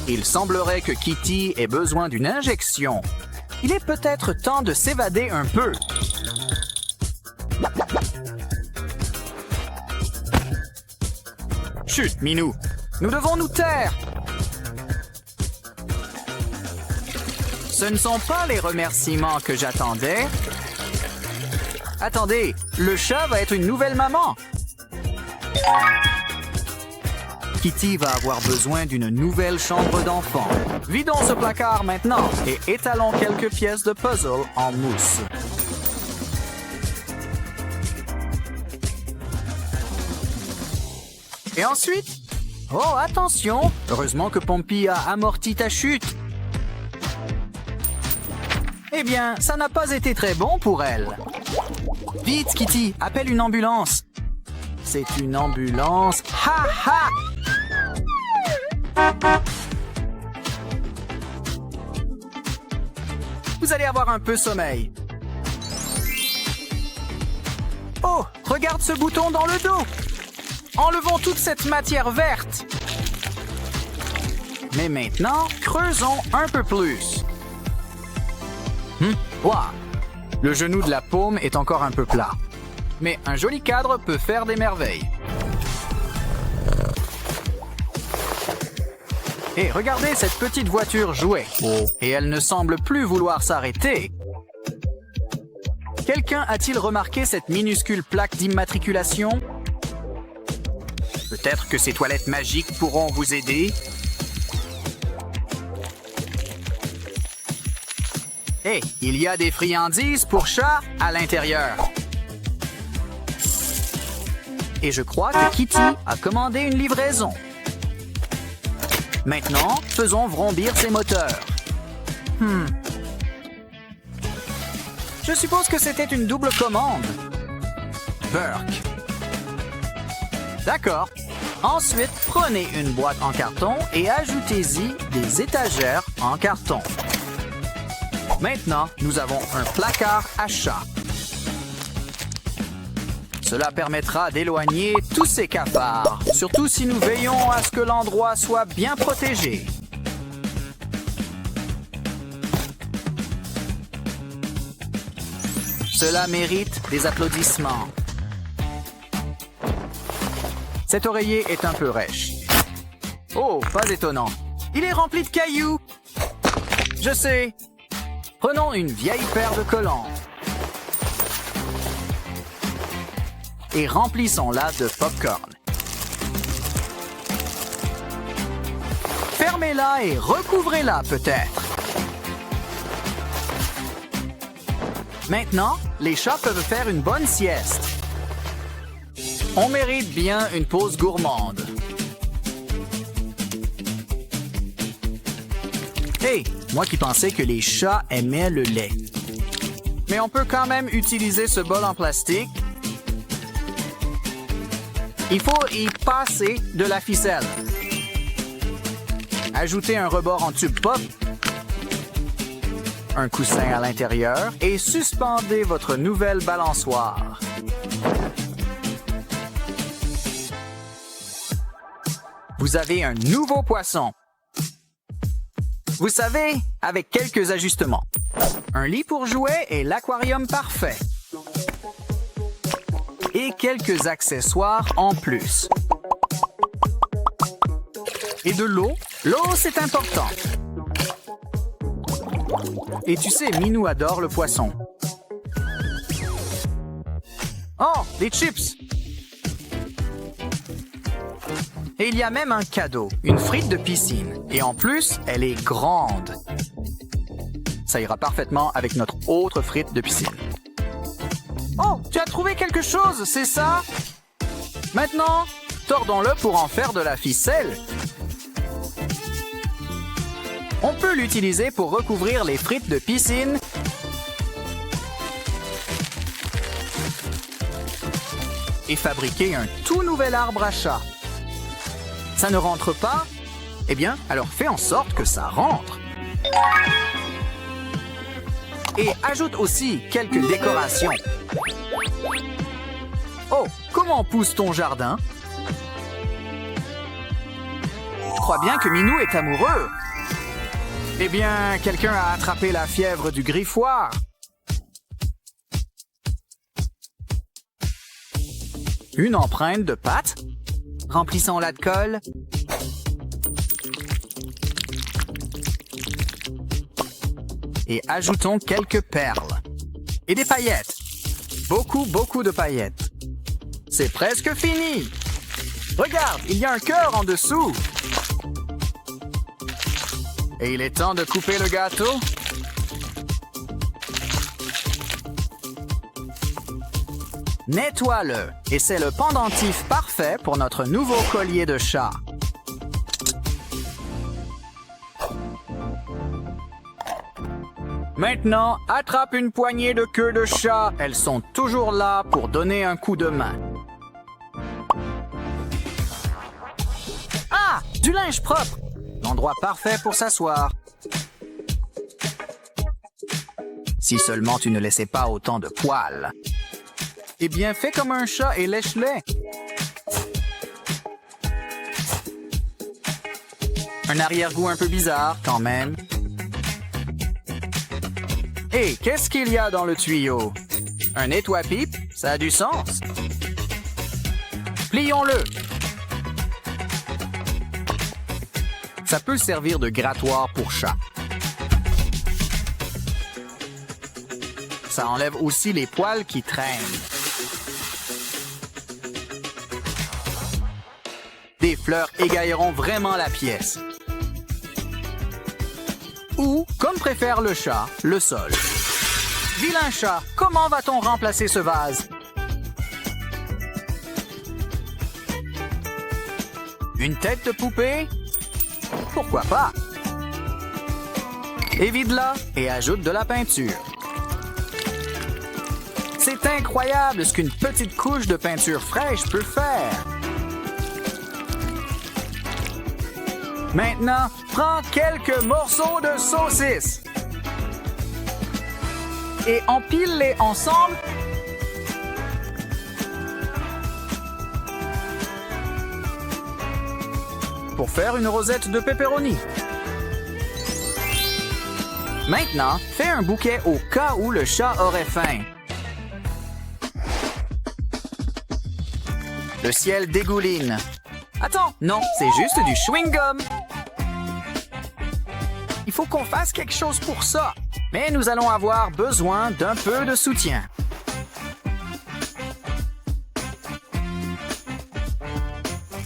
Il semblerait que Kitty ait besoin d'une injection. Il est peut-être temps de s'évader un peu. Chut, Minou! Nous devons nous taire! Ce ne sont pas les remerciements que j'attendais. Attendez, le chat va être une nouvelle maman. Kitty va avoir besoin d'une nouvelle chambre d'enfant. Vidons ce placard maintenant et étalons quelques pièces de puzzle en mousse. Et ensuite... Oh, attention! Heureusement que Pompey a amorti ta chute. Eh bien, ça n'a pas été très bon pour elle. Vite, Kitty, appelle une ambulance. C'est une ambulance. Ha ha! Vous allez avoir un peu sommeil. Oh, regarde ce bouton dans le dos. Enlevons toute cette matière verte. Mais maintenant, creusons un peu plus. Wow. Le genou de la paume est encore un peu plat. Mais un joli cadre peut faire des merveilles. Et regardez cette petite voiture jouer. Et elle ne semble plus vouloir s'arrêter. Quelqu'un a-t-il remarqué cette minuscule plaque d'immatriculation? Peut-être que ces toilettes magiques pourront vous aider. Hé, il y a des friandises pour chat à l'intérieur. Et je crois que Kitty a commandé une livraison. Maintenant, faisons vrombir ses moteurs. Je suppose que c'était une double commande. Burke. D'accord. Ensuite, prenez une boîte en carton et ajoutez-y des étagères en carton. Maintenant, nous avons un placard à chat. Cela permettra d'éloigner tous ces cafards, surtout si nous veillons à ce que l'endroit soit bien protégé. Cela mérite des applaudissements. Cet oreiller est un peu rêche. Oh, pas étonnant. Il est rempli de cailloux. Je sais. Prenons une vieille paire de collants. Et remplissons-la de popcorn. Fermez-la et recouvrez-la peut-être. Maintenant, les chats peuvent faire une bonne sieste. On mérite bien une pause gourmande. Hey, moi qui pensais que les chats aimaient le lait. Mais on peut quand même utiliser ce bol en plastique. Il faut y passer de la ficelle. Ajoutez un rebord en tube pop, un coussin à l'intérieur et suspendez votre nouvelle balançoire. Vous avez un nouveau poisson. Vous savez, avec quelques ajustements. Un lit pour jouets et l'aquarium parfait. Et quelques accessoires en plus. Et de l'eau. L'eau, c'est important. Et tu sais, Minou adore le poisson. Oh, des chips! Et il y a même un cadeau, une frite de piscine. Et en plus, elle est grande. Ça ira parfaitement avec notre autre frite de piscine. Oh, tu as trouvé quelque chose, c'est ça? Maintenant, tordons-le pour en faire de la ficelle. On peut l'utiliser pour recouvrir les frites de piscine et fabriquer un tout nouvel arbre à chat. Ça ne rentre pas? Eh bien, alors fais en sorte que ça rentre. Et ajoute aussi quelques décorations. Oh, comment pousse ton jardin? crois bien que Minou est amoureux. Eh bien, quelqu'un a attrapé la fièvre du griffoir. Une empreinte de pâte. Remplissons-la de colle. Et ajoutons quelques perles. Et des paillettes. Beaucoup de paillettes. C'est presque fini. Regarde, il y a un cœur en dessous. Et il est temps de couper le gâteau. Nettoie-le. Et c'est le pendentif parfait pour notre nouveau collier de chat. Maintenant, attrape une poignée de queues de chat. Elles sont toujours là pour donner un coup de main. Ah! Du linge propre! L'endroit parfait pour s'asseoir. Si seulement tu ne laissais pas autant de poils. Eh bien, fais comme un chat et lèche-les. Un arrière-goût un peu bizarre, quand même. Hé, qu'est-ce qu'il y a dans le tuyau? Un nettoie-pipe? Ça a du sens. Plions-le. Ça peut servir de grattoir pour chat. Ça enlève aussi les poils qui traînent. Des fleurs égailleront vraiment la pièce. Ou, comme préfère le chat, le sol. Vilain chat, comment va-t-on remplacer ce vase? Une tête de poupée? Pourquoi pas? Évide-la et ajoute de la peinture. C'est incroyable ce qu'une petite couche de peinture fraîche peut faire. Maintenant, prends quelques morceaux de saucisse et empile-les ensemble. Pour faire une rosette de pepperoni. Maintenant, fais un bouquet au cas où le chat aurait faim. Le ciel dégouline. Attends, non, c'est juste du chewing-gum. Il faut qu'on fasse quelque chose pour ça. Mais nous allons avoir besoin d'un peu de soutien.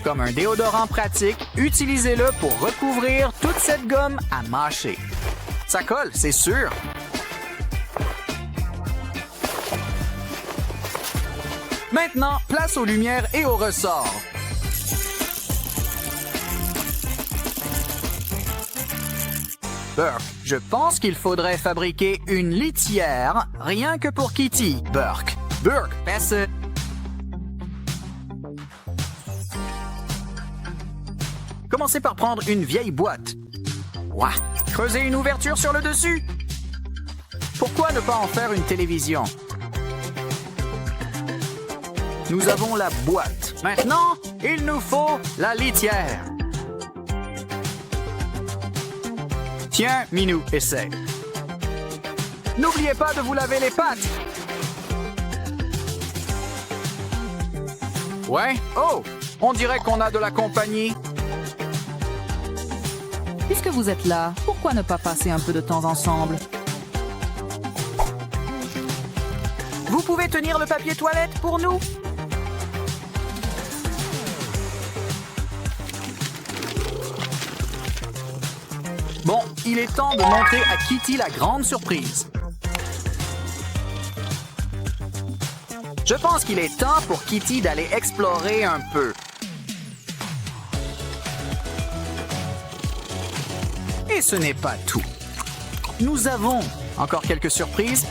Comme un déodorant pratique, utilisez-le pour recouvrir toute cette gomme à mâcher. Ça colle, c'est sûr. Maintenant, place aux lumières et aux ressorts. Burke, je pense qu'il faudrait fabriquer une litière rien que pour Kitty. Burke, passe. Commencez par prendre une vieille boîte. Ouah, creusez une ouverture sur le dessus. Pourquoi ne pas en faire une télévision? Nous avons la boîte. Maintenant, il nous faut la litière. Tiens, Minou, essaie. N'oubliez pas de vous laver les pattes. Ouais? Oh, on dirait qu'on a de la compagnie. Puisque vous êtes là, pourquoi ne pas passer un peu de temps ensemble? Vous pouvez tenir le papier toilette pour nous? Bon, il est temps de montrer à Kitty la grande surprise. Je pense qu'il est temps pour Kitty d'aller explorer un peu. Et ce n'est pas tout. Nous avons encore quelques surprises.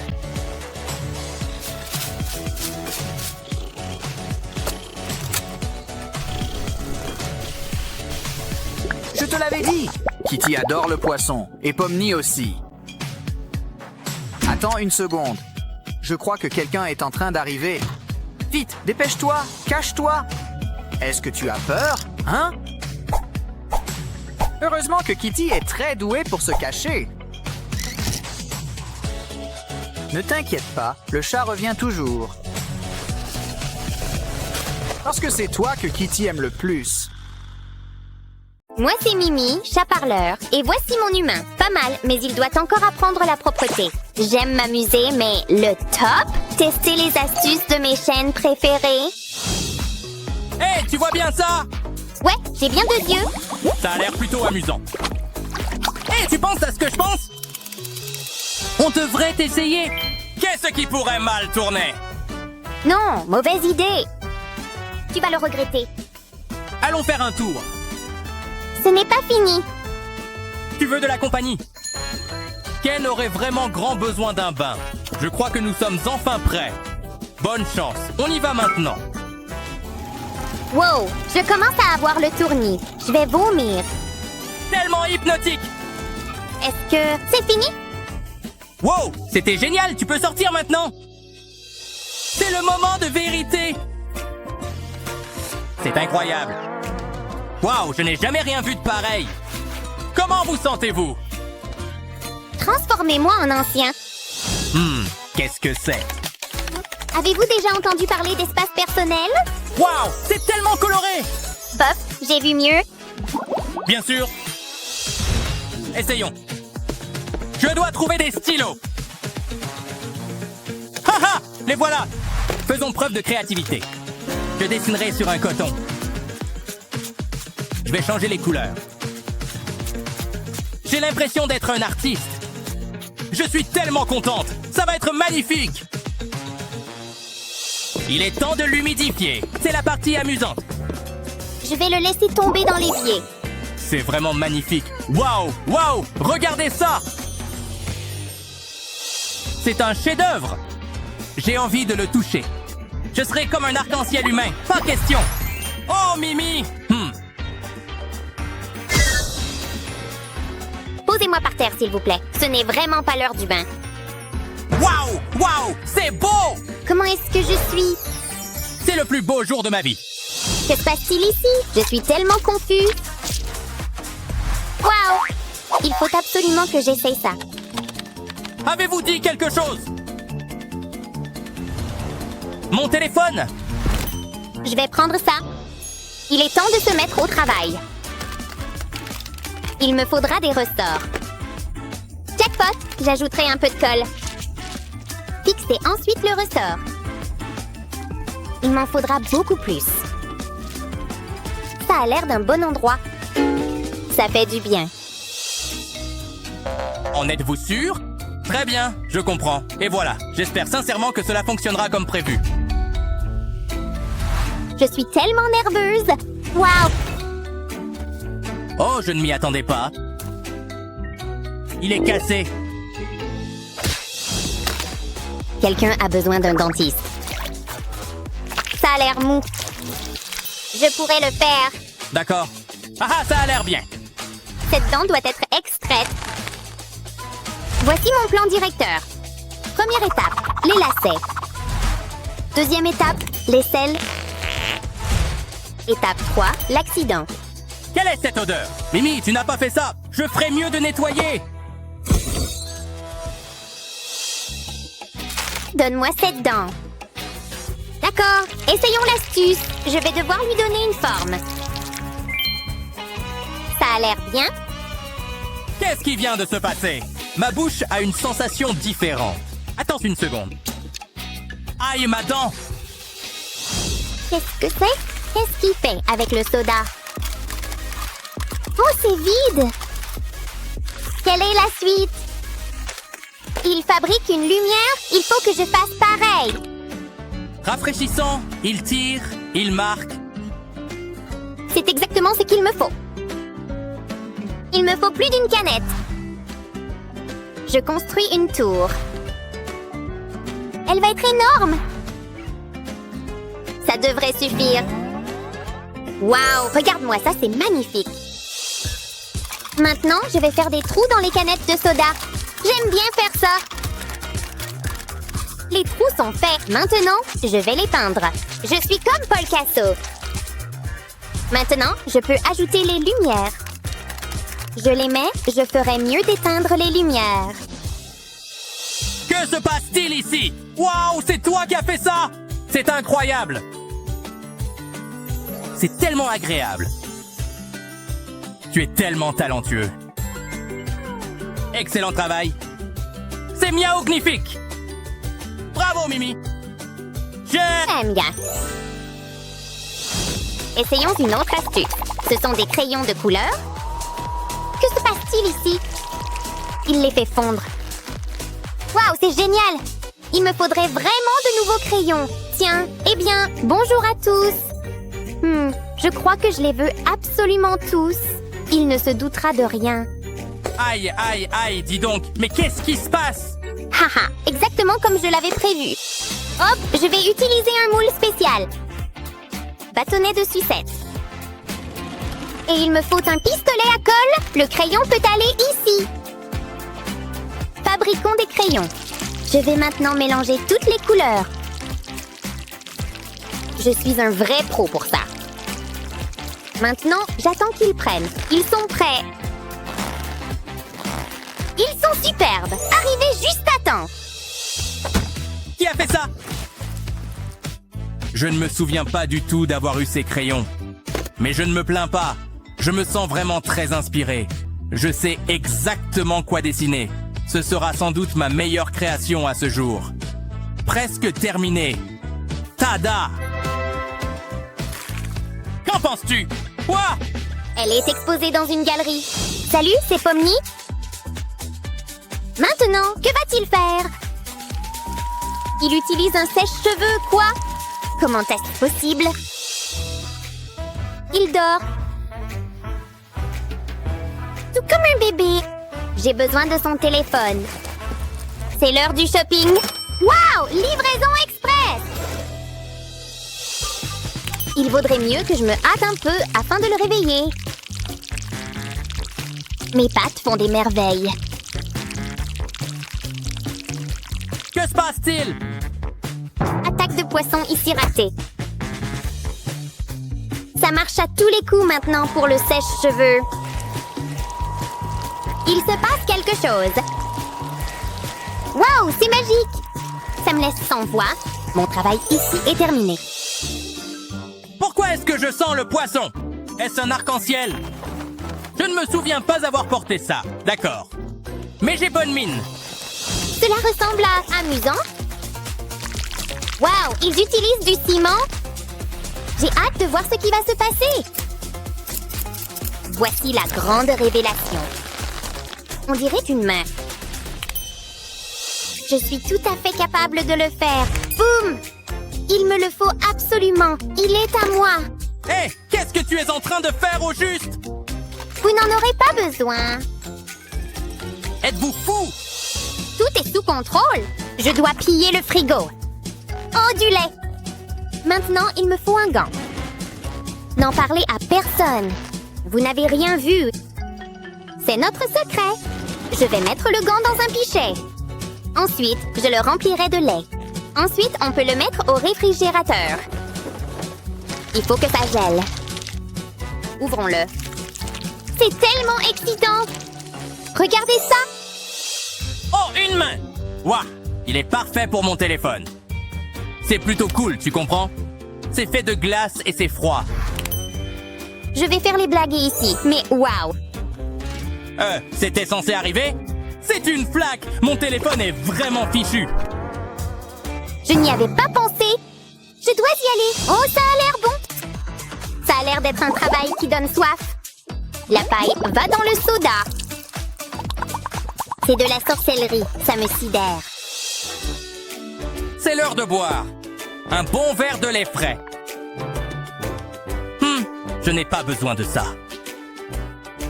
Je te l'avais dit! Kitty adore le poisson, et Pomni aussi. Attends une seconde. Je crois que quelqu'un est en train d'arriver. Vite, dépêche-toi, cache-toi. Est-ce que tu as peur, hein? Heureusement que Kitty est très douée pour se cacher. Ne t'inquiète pas, le chat revient toujours. Parce que c'est toi que Kitty aime le plus. Moi, c'est Mimi, chat parleur, et voici mon humain. Pas mal, mais il doit encore apprendre la propreté. J'aime m'amuser, mais le top? Tester les astuces de mes chaînes préférées. Hey, tu vois bien ça? Ouais, j'ai bien 2 yeux. Ça a l'air plutôt amusant. Hey, tu penses à ce que je pense? On devrait essayer. Qu'est-ce qui pourrait mal tourner? Non, mauvaise idée. Tu vas le regretter. Allons faire un tour. Ce n'est pas fini. Tu veux de la compagnie? Ken aurait vraiment grand besoin d'un bain. Je crois que nous sommes enfin prêts. Bonne chance, on y va maintenant. Wow, je commence à avoir le tournis. Je vais vomir. Tellement hypnotique. Est-ce que c'est fini? Wow, c'était génial, tu peux sortir maintenant. C'est le moment de vérité. C'est incroyable. Wow, je n'ai jamais rien vu de pareil. Comment vous sentez-vous? Transformez-moi en ancien. Qu'est-ce que c'est? Avez-vous déjà entendu parler d'espace personnel? Wow, c'est tellement coloré. Bof, j'ai vu mieux. Bien sûr. Essayons. Je dois trouver des stylos. Haha, les voilà. Faisons preuve de créativité. Je dessinerai sur un coton. Je vais changer les couleurs. J'ai l'impression d'être un artiste. Je suis tellement contente. Ça va être magnifique. Il est temps de l'humidifier. C'est la partie amusante. Je vais le laisser tomber dans l'évier. C'est vraiment magnifique. Waouh, waouh, regardez ça. C'est un chef-d'œuvre. J'ai envie de le toucher. Je serai comme un arc-en-ciel humain. Pas question. Oh, Mimi. Posez-moi par terre, s'il vous plaît. Ce n'est vraiment pas l'heure du bain. Waouh, waouh, c'est beau. Comment est-ce que je suis? C'est le plus beau jour de ma vie. Que se passe-t-il ici? Je suis tellement confus. Waouh! Il faut absolument que j'essaye ça. Avez-vous dit quelque chose? Mon téléphone? Je vais prendre ça. Il est temps de se mettre au travail. Il me faudra des ressorts. Jackpot, j'ajouterai un peu de colle. Fixez ensuite le ressort. Il m'en faudra beaucoup plus. Ça a l'air d'un bon endroit. Ça fait du bien. En êtes-vous sûr? Très bien, je comprends. Et voilà, j'espère sincèrement que cela fonctionnera comme prévu. Je suis tellement nerveuse. Waouh! Oh, je ne m'y attendais pas. Il est cassé. Quelqu'un a besoin d'un dentiste. Ça a l'air mou. Je pourrais le faire. D'accord. Ah, ça a l'air bien. Cette dent doit être extraite. Voici mon plan directeur. Première étape, les lacets. Deuxième étape, l'aisselle. Étape 3, l'accident. Quelle est cette odeur? Mimi, tu n'as pas fait ça. Je ferais mieux de nettoyer. Donne-moi cette dent. D'accord, essayons l'astuce. Je vais devoir lui donner une forme. Ça a l'air bien. Qu'est-ce qui vient de se passer? Ma bouche a une sensation différente. Attends une seconde. Aïe, ma dent! Qu'est-ce que c'est? Qu'est-ce qu'il fait avec le soda? Oh, c'est vide! Quelle est la suite? Il fabrique une lumière, il faut que je fasse pareil. Rafraîchissant, il tire, il marque. C'est exactement ce qu'il me faut. Il me faut plus d'une canette. Je construis une tour. Elle va être énorme. Ça devrait suffire. Waouh, regarde-moi ça, c'est magnifique. Maintenant, je vais faire des trous dans les canettes de soda. J'aime bien faire ça. Les trous sont faits. Maintenant, je vais les peindre. Je suis comme Paul Casso. Maintenant, je peux ajouter les lumières. je les mets, je ferais mieux d'éteindre les lumières. Que se passe-t-il ici? Waouh, c'est toi qui as fait ça? C'est incroyable! C'est tellement agréable. Tu es tellement talentueux. Excellent travail. C'est miaognifique. Bravo, Mimi. J'aime bien. Essayons une autre astuce. Ce sont des crayons de couleur. Que se passe-t-il ici? Il les fait fondre. Waouh, c'est génial! Il me faudrait vraiment de nouveaux crayons. Tiens, eh bien, bonjour à tous. Je crois que je les veux absolument tous. Il ne se doutera de rien. Aïe, aïe, aïe, dis donc. Mais qu'est-ce qui se passe? Haha, exactement comme je l'avais prévu. Hop, je vais utiliser un moule spécial. Bâtonnet de sucette. Et il me faut un pistolet à colle. Le crayon peut aller ici. Fabriquons des crayons. Je vais maintenant mélanger toutes les couleurs. Je suis un vrai pro pour ça. Maintenant, j'attends qu'ils prennent. Ils sont prêts. Ils sont superbes. Arrivez juste à temps. Qui a fait ça? Je ne me souviens pas du tout d'avoir eu ces crayons. Mais je ne me plains pas. Je me sens vraiment très inspiré. Je sais exactement quoi dessiner. Ce sera sans doute ma meilleure création à ce jour. Presque terminé. Tada! Qu'en penses-tu? Quoi? Elle est exposée dans une galerie. Salut, c'est Pomni. Maintenant, que va-t-il faire? Il utilise un sèche-cheveux, quoi? Comment est-ce possible? Il dort. Tout comme un bébé. J'ai besoin de son téléphone. C'est l'heure du shopping. Waouh! Livraison express! Il vaudrait mieux que je me hâte un peu afin de le réveiller. Mes pattes font des merveilles. Que se passe-t-il? Attaque de poisson ici ratée. Ça marche à tous les coups maintenant pour le sèche-cheveux. Il se passe quelque chose. Waouh, c'est magique! Ça me laisse sans voix. Mon travail ici est terminé. Pourquoi est-ce que je sens le poisson? Est-ce un arc-en-ciel? Je ne me souviens pas avoir porté ça. D'accord. Mais j'ai bonne mine. Cela ressemble à amusant. Waouh, ils utilisent du ciment. J'ai hâte de voir ce qui va se passer. Voici la grande révélation. On dirait une main. Je suis tout à fait capable de le faire. Boum! Il me le faut absolument. Il est à moi. Hé, qu'est-ce que tu es en train de faire au juste? Vous n'en aurez pas besoin. Êtes-vous fou? Tout est sous contrôle. Je dois piller le frigo. Oh, du lait. Maintenant, il me faut un gant. N'en parlez à personne. Vous n'avez rien vu. C'est notre secret. Je vais mettre le gant dans un pichet. Ensuite, je le remplirai de lait. Ensuite, on peut le mettre au réfrigérateur. Il faut que ça gèle. Ouvrons-le. C'est tellement excitant. Regardez ça. Oh, une main! Ouah, il est parfait pour mon téléphone. C'est plutôt cool, tu comprends? C'est fait de glace et c'est froid. Je vais faire les blagues ici, mais waouh! C'était censé arriver? C'est une flaque! Mon téléphone est vraiment fichu! Je n'y avais pas pensé. Je dois y aller. Oh, ça a l'air bon. Ça a l'air d'être un travail qui donne soif. La paille va dans le soda. C'est de la sorcellerie. Ça me sidère. C'est l'heure de boire. Un bon verre de lait frais. Je n'ai pas besoin de ça.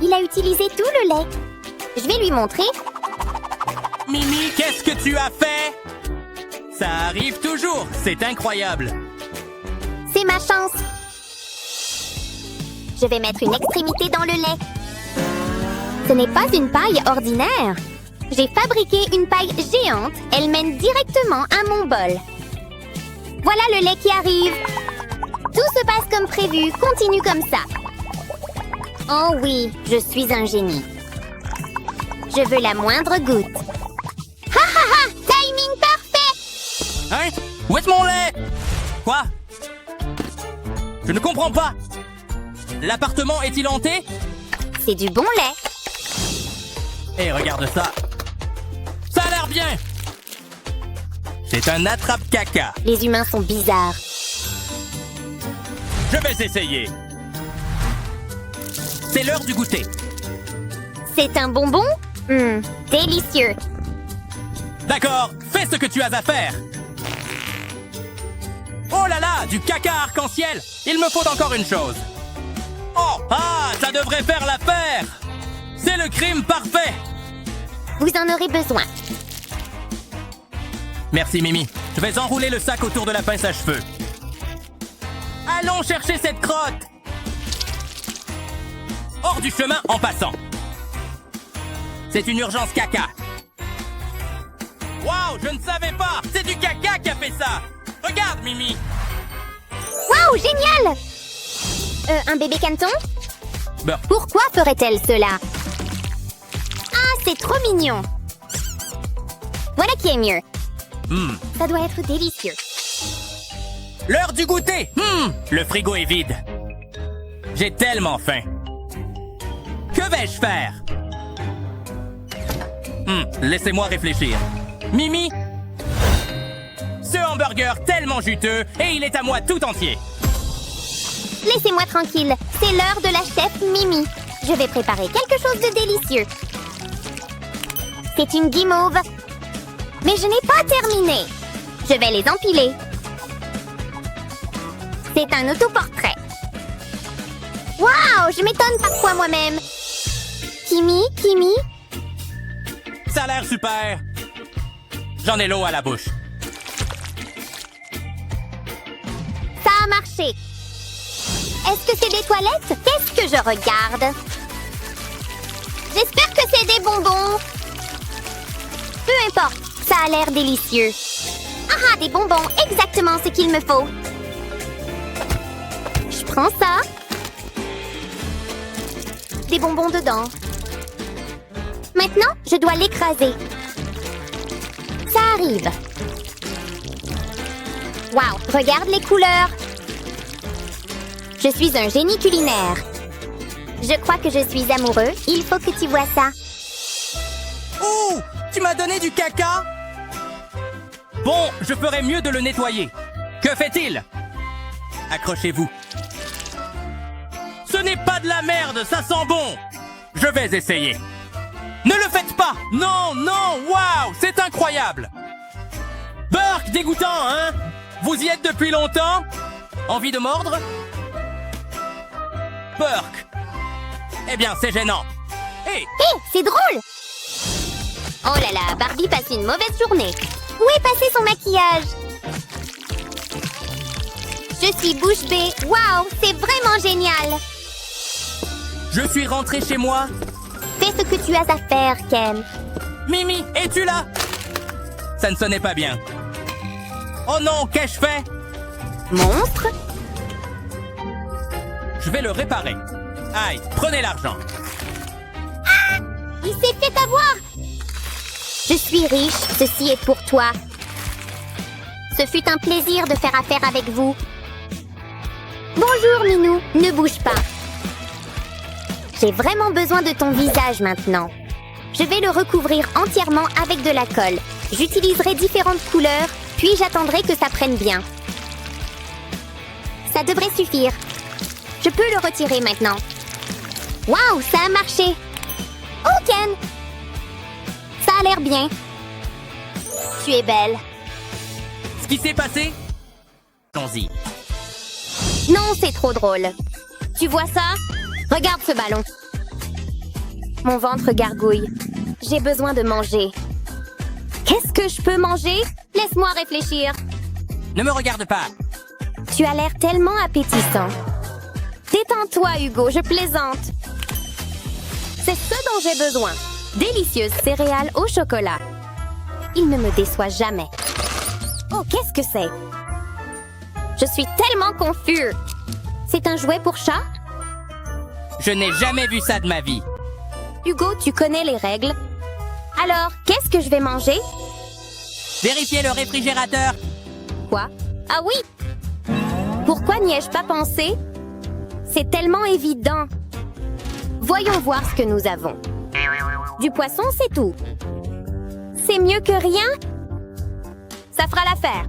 Il a utilisé tout le lait. Je vais lui montrer. Mimi, qu'est-ce que tu as fait? Ça arrive toujours, c'est incroyable. C'est ma chance. Je vais mettre une extrémité dans le lait. Ce n'est pas une paille ordinaire. J'ai fabriqué une paille géante. Elle mène directement à mon bol. Voilà le lait qui arrive. Tout se passe comme prévu. Continue comme ça. Oh oui, je suis un génie. Je veux la moindre goutte. Ha ha ha! Timing parfait! Hein? Où est mon lait? Quoi? Je ne comprends pas. L'appartement est-il hanté? C'est du bon lait. Et regarde ça. Ça a l'air bien. C'est un attrape-caca. Les humains sont bizarres. Je vais essayer. C'est l'heure du goûter. C'est un bonbon? Délicieux. D'accord, fais ce que tu as à faire. Oh là là, du caca arc-en-ciel. Il me faut encore une chose. Oh, ah, ça devrait faire l'affaire. C'est le crime parfait. Vous en aurez besoin. Merci Mimi. Je vais enrouler le sac autour de la pince à cheveux. Allons chercher cette crotte. Hors du chemin en passant. C'est une urgence caca. Waouh, je ne savais pas. C'est du caca qui a fait ça. Regarde Mimi. Waouh, génial! Un bébé caneton? Bah, Pourquoi ferait-elle cela? Ah, c'est trop mignon. Voilà qui est mieux. Ça doit être délicieux. l'heure du goûter. Le frigo est vide. J'ai tellement faim. Que vais-je faire? Laissez-moi réfléchir. Mimi? Ce hamburger tellement juteux et il est à moi tout entier. Laissez-moi tranquille. C'est l'heure de la chef Mimi. Je vais préparer quelque chose de délicieux. C'est une guimauve. Mais je n'ai pas terminé. Je vais les empiler. C'est un autoportrait. Waouh, je m'étonne parfois moi-même. Kimi? Ça a l'air super. J'en ai l'eau à la bouche. Ça a marché. Est-ce que c'est des toilettes? Qu'est-ce que je regarde? J'espère que c'est des bonbons. Peu importe, ça a l'air délicieux. Ah, des bonbons, exactement ce qu'il me faut. Je prends ça. Des bonbons dedans. Maintenant, je dois l'écraser. Ça arrive. Wow, regarde les couleurs. Je suis un génie culinaire. Je crois que je suis amoureux. Il faut que tu vois ça. Ouh! Tu m'as donné du caca? Bon, je ferais mieux de le nettoyer. Que fait-il? Accrochez-vous. Ce n'est pas de la merde, ça sent bon. Je vais essayer. Ne le faites pas! Non, non, waouh, c'est incroyable! Burk, dégoûtant, hein? Vous y êtes depuis longtemps? Envie de mordre? Burk! Eh bien, c'est gênant. Hé! Hé, c'est drôle! Oh là là, Barbie passe une mauvaise journée. Où est passé son maquillage? Je suis bouche bée. Waouh, c'est vraiment génial! Je suis rentré chez moi. Fais ce que tu as à faire, Ken. Mimi, es-tu là? Ça ne sonnait pas bien. Oh non, qu'ai-je fait? Monstre? Je vais le réparer. Aïe, prenez l'argent. Il s'est fait avoir! Je suis riche, ceci est pour toi. Ce fut un plaisir de faire affaire avec vous. Bonjour, Minou. Ne bouge pas. J'ai vraiment besoin de ton visage maintenant. Je vais le recouvrir entièrement avec de la colle. J'utiliserai différentes couleurs, puis j'attendrai que ça prenne bien. Ça devrait suffire. Je peux le retirer maintenant. Waouh, ça a marché! Oh, Ken! Ça a l'air bien. Tu es belle. Ce qui s'est passé? Allons-y. Non, c'est trop drôle. Tu vois ça? Regarde ce ballon. Mon ventre gargouille. J'ai besoin de manger. Qu'est-ce que je peux manger? Laisse-moi réfléchir. Ne me regarde pas. Tu as l'air tellement appétissant. Détends-toi, Hugo, je plaisante. C'est ce dont j'ai besoin. Délicieuses céréales au chocolat. Il ne me déçoit jamais. Oh, qu'est-ce que c'est? Je suis tellement confus. C'est un jouet pour chat? Je n'ai jamais vu ça de ma vie. Hugo, tu connais les règles. Alors, qu'est-ce que je vais manger? Vérifiez le réfrigérateur. Quoi? Ah oui! Pourquoi n'y ai-je pas pensé? C'est tellement évident. Voyons voir ce que nous avons. Du poisson, c'est tout. C'est mieux que rien? Ça fera l'affaire.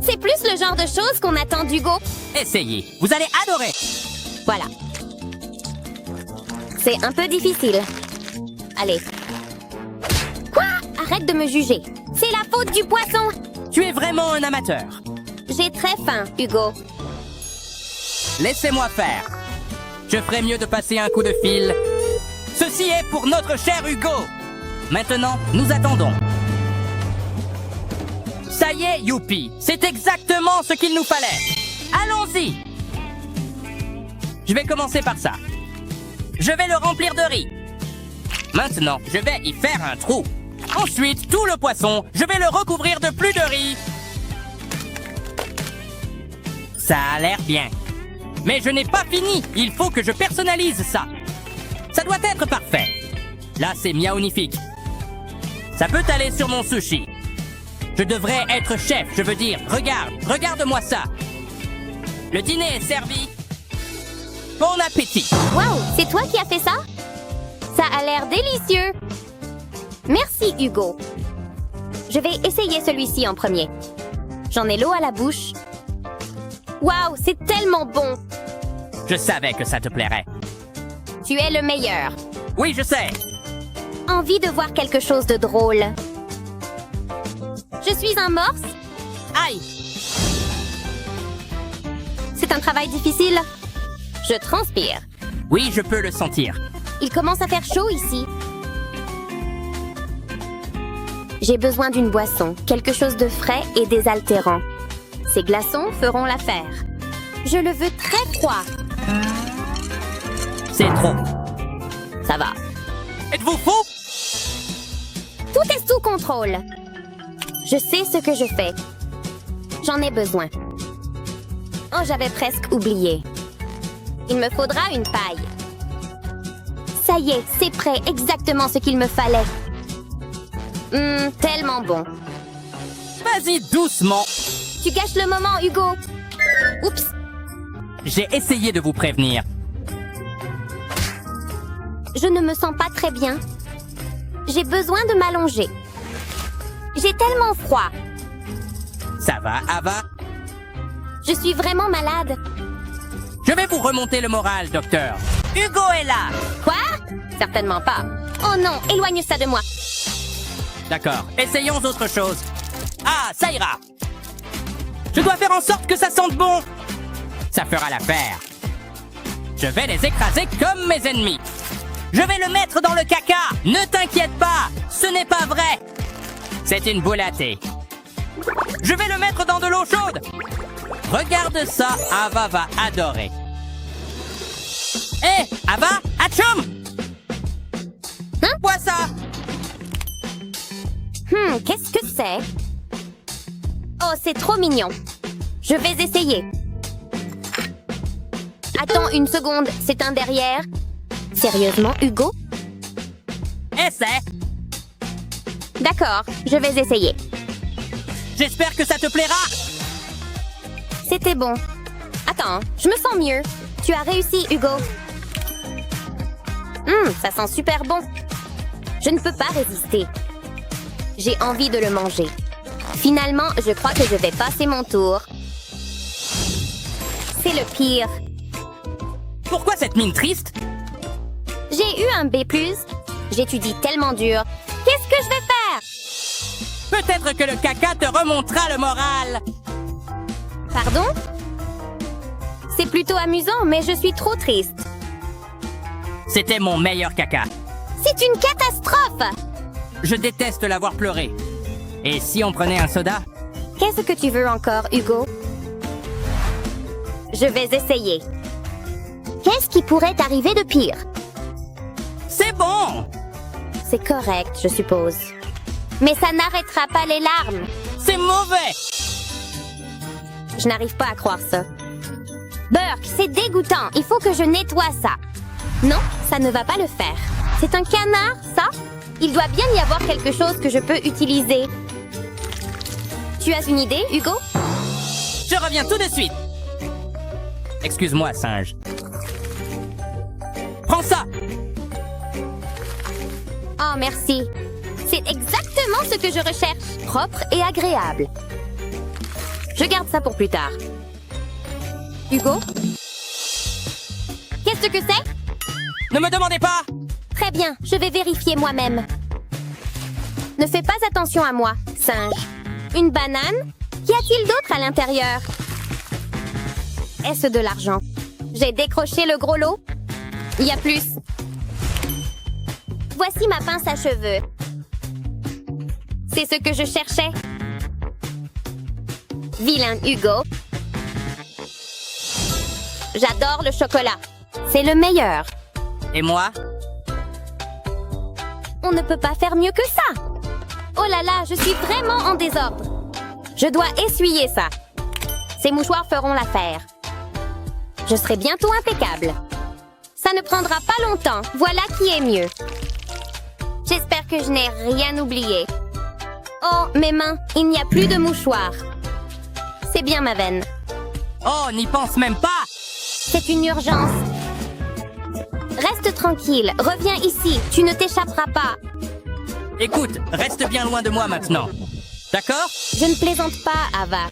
C'est plus le genre de choses qu'on attend d'Hugo. Essayez, vous allez adorer. Voilà. C'est un peu difficile. Allez. Quoi? Arrête de me juger. C'est la faute du poisson. Tu es vraiment un amateur. J'ai très faim, Hugo. Laissez-moi faire. Je ferais mieux de passer un coup de fil. Ceci est pour notre cher Hugo. Maintenant, nous attendons. Ça y est, youpi, c'est exactement ce qu'il nous fallait. Allons-y. Je vais commencer par ça. Je vais le remplir de riz. Maintenant, je vais y faire un trou. Ensuite, tout le poisson, je vais le recouvrir de plus de riz. Ça a l'air bien. Mais je n'ai pas fini. Il faut que je personnalise ça. Ça doit être parfait. Là, c'est miaonifique. Ça peut aller sur mon sushi. Je devrais être chef, je veux dire. Regarde-moi ça. Le dîner est servi. Bon appétit. Waouh, c'est toi qui as fait ça? Ça a l'air délicieux. Merci, Hugo. Je vais essayer celui-ci en premier. J'en ai l'eau à la bouche. Waouh, c'est tellement bon. Je savais que ça te plairait. Tu es le meilleur. Oui, je sais. Envie de voir quelque chose de drôle. Je suis un morse? Aïe. C'est un travail difficile. Je transpire. Oui, je peux le sentir. Il commence à faire chaud ici. J'ai besoin d'une boisson, quelque chose de frais et désaltérant. Ces glaçons feront l'affaire. Je le veux très froid. C'est trop. Ça va. Êtes-vous fou? Tout est sous contrôle. Je sais ce que je fais. J'en ai besoin. Oh, j'avais presque oublié. Il me faudra une paille. Ça y est, c'est prêt, exactement ce qu'il me fallait. Tellement bon. Vas-y doucement. Tu gâches le moment, Hugo. Oups. J'ai essayé de vous prévenir. Je ne me sens pas très bien. J'ai besoin de m'allonger. J'ai tellement froid. Ça va, Ava? Je suis vraiment malade. Je vais vous remonter le moral, docteur. Hugo est là. Quoi? Certainement pas. Oh non, éloigne ça de moi. D'accord, essayons autre chose. Ah, ça ira. Je dois faire en sorte que ça sente bon. Ça fera l'affaire. Je vais les écraser comme mes ennemis. Je vais le mettre dans le caca. Ne t'inquiète pas, ce n'est pas vrai. C'est une boule à thé. Je vais le mettre dans de l'eau chaude. Regarde ça, Ava va adorer. Hé, Ava, atchoum! Hein? Quoi ça? Qu'est-ce que c'est? Oh, c'est trop mignon. Je vais essayer. Attends une seconde, c'est un derrière. Sérieusement, Hugo? Essaie. D'accord, je vais essayer. J'espère que ça te plaira. C'était bon. Attends, je me sens mieux. Tu as réussi, Hugo. Ça sent super bon. Je ne peux pas résister. J'ai envie de le manger. Finalement, je crois que je vais passer mon tour. C'est le pire. Pourquoi cette mine triste? J'ai eu un B+. J'étudie tellement dur. Qu'est-ce que je vais faire? Peut-être que le caca te remontera le moral. Pardon? C'est plutôt amusant, mais je suis trop triste. C'était mon meilleur caca. C'est une catastrophe! Je déteste l'avoir pleuré. Et si on prenait un soda? Qu'est-ce que tu veux encore, Hugo? Je vais essayer. Qu'est-ce qui pourrait arriver de pire? C'est bon! C'est correct, je suppose. Mais ça n'arrêtera pas les larmes. C'est mauvais! Je n'arrive pas à croire ça. Burke, c'est dégoûtant. Il faut que je nettoie ça. Non, ça ne va pas le faire. C'est un canard, ça? Il doit bien y avoir quelque chose que je peux utiliser. Tu as une idée, Hugo? Je reviens tout de suite. Excuse-moi, singe. Prends ça! Oh, merci. C'est exactement ce que je recherche. Propre et agréable. Je garde ça pour plus tard. Hugo? Qu'est-ce que c'est? Ne me demandez pas! Très bien, je vais vérifier moi-même. Ne fais pas attention à moi, singe. Une banane? Qu'y a-t-il d'autre à l'intérieur? Est-ce de l'argent? J'ai décroché le gros lot? Il y a plus. Voici ma pince à cheveux. C'est ce que je cherchais. Vilain Hugo. J'adore le chocolat. C'est le meilleur. Et moi? On ne peut pas faire mieux que ça. Oh là là, je suis vraiment en désordre. Je dois essuyer ça. Ces mouchoirs feront l'affaire. Je serai bientôt impeccable. Ça ne prendra pas longtemps. Voilà qui est mieux. J'espère que je n'ai rien oublié. Oh, mes mains, il n'y a plus de mouchoirs. C'est bien ma veine. Oh, n'y pense même pas! C'est une urgence. Reste tranquille, reviens ici, tu ne t'échapperas pas. Écoute, reste bien loin de moi maintenant. D'accord? Je ne plaisante pas, Ava.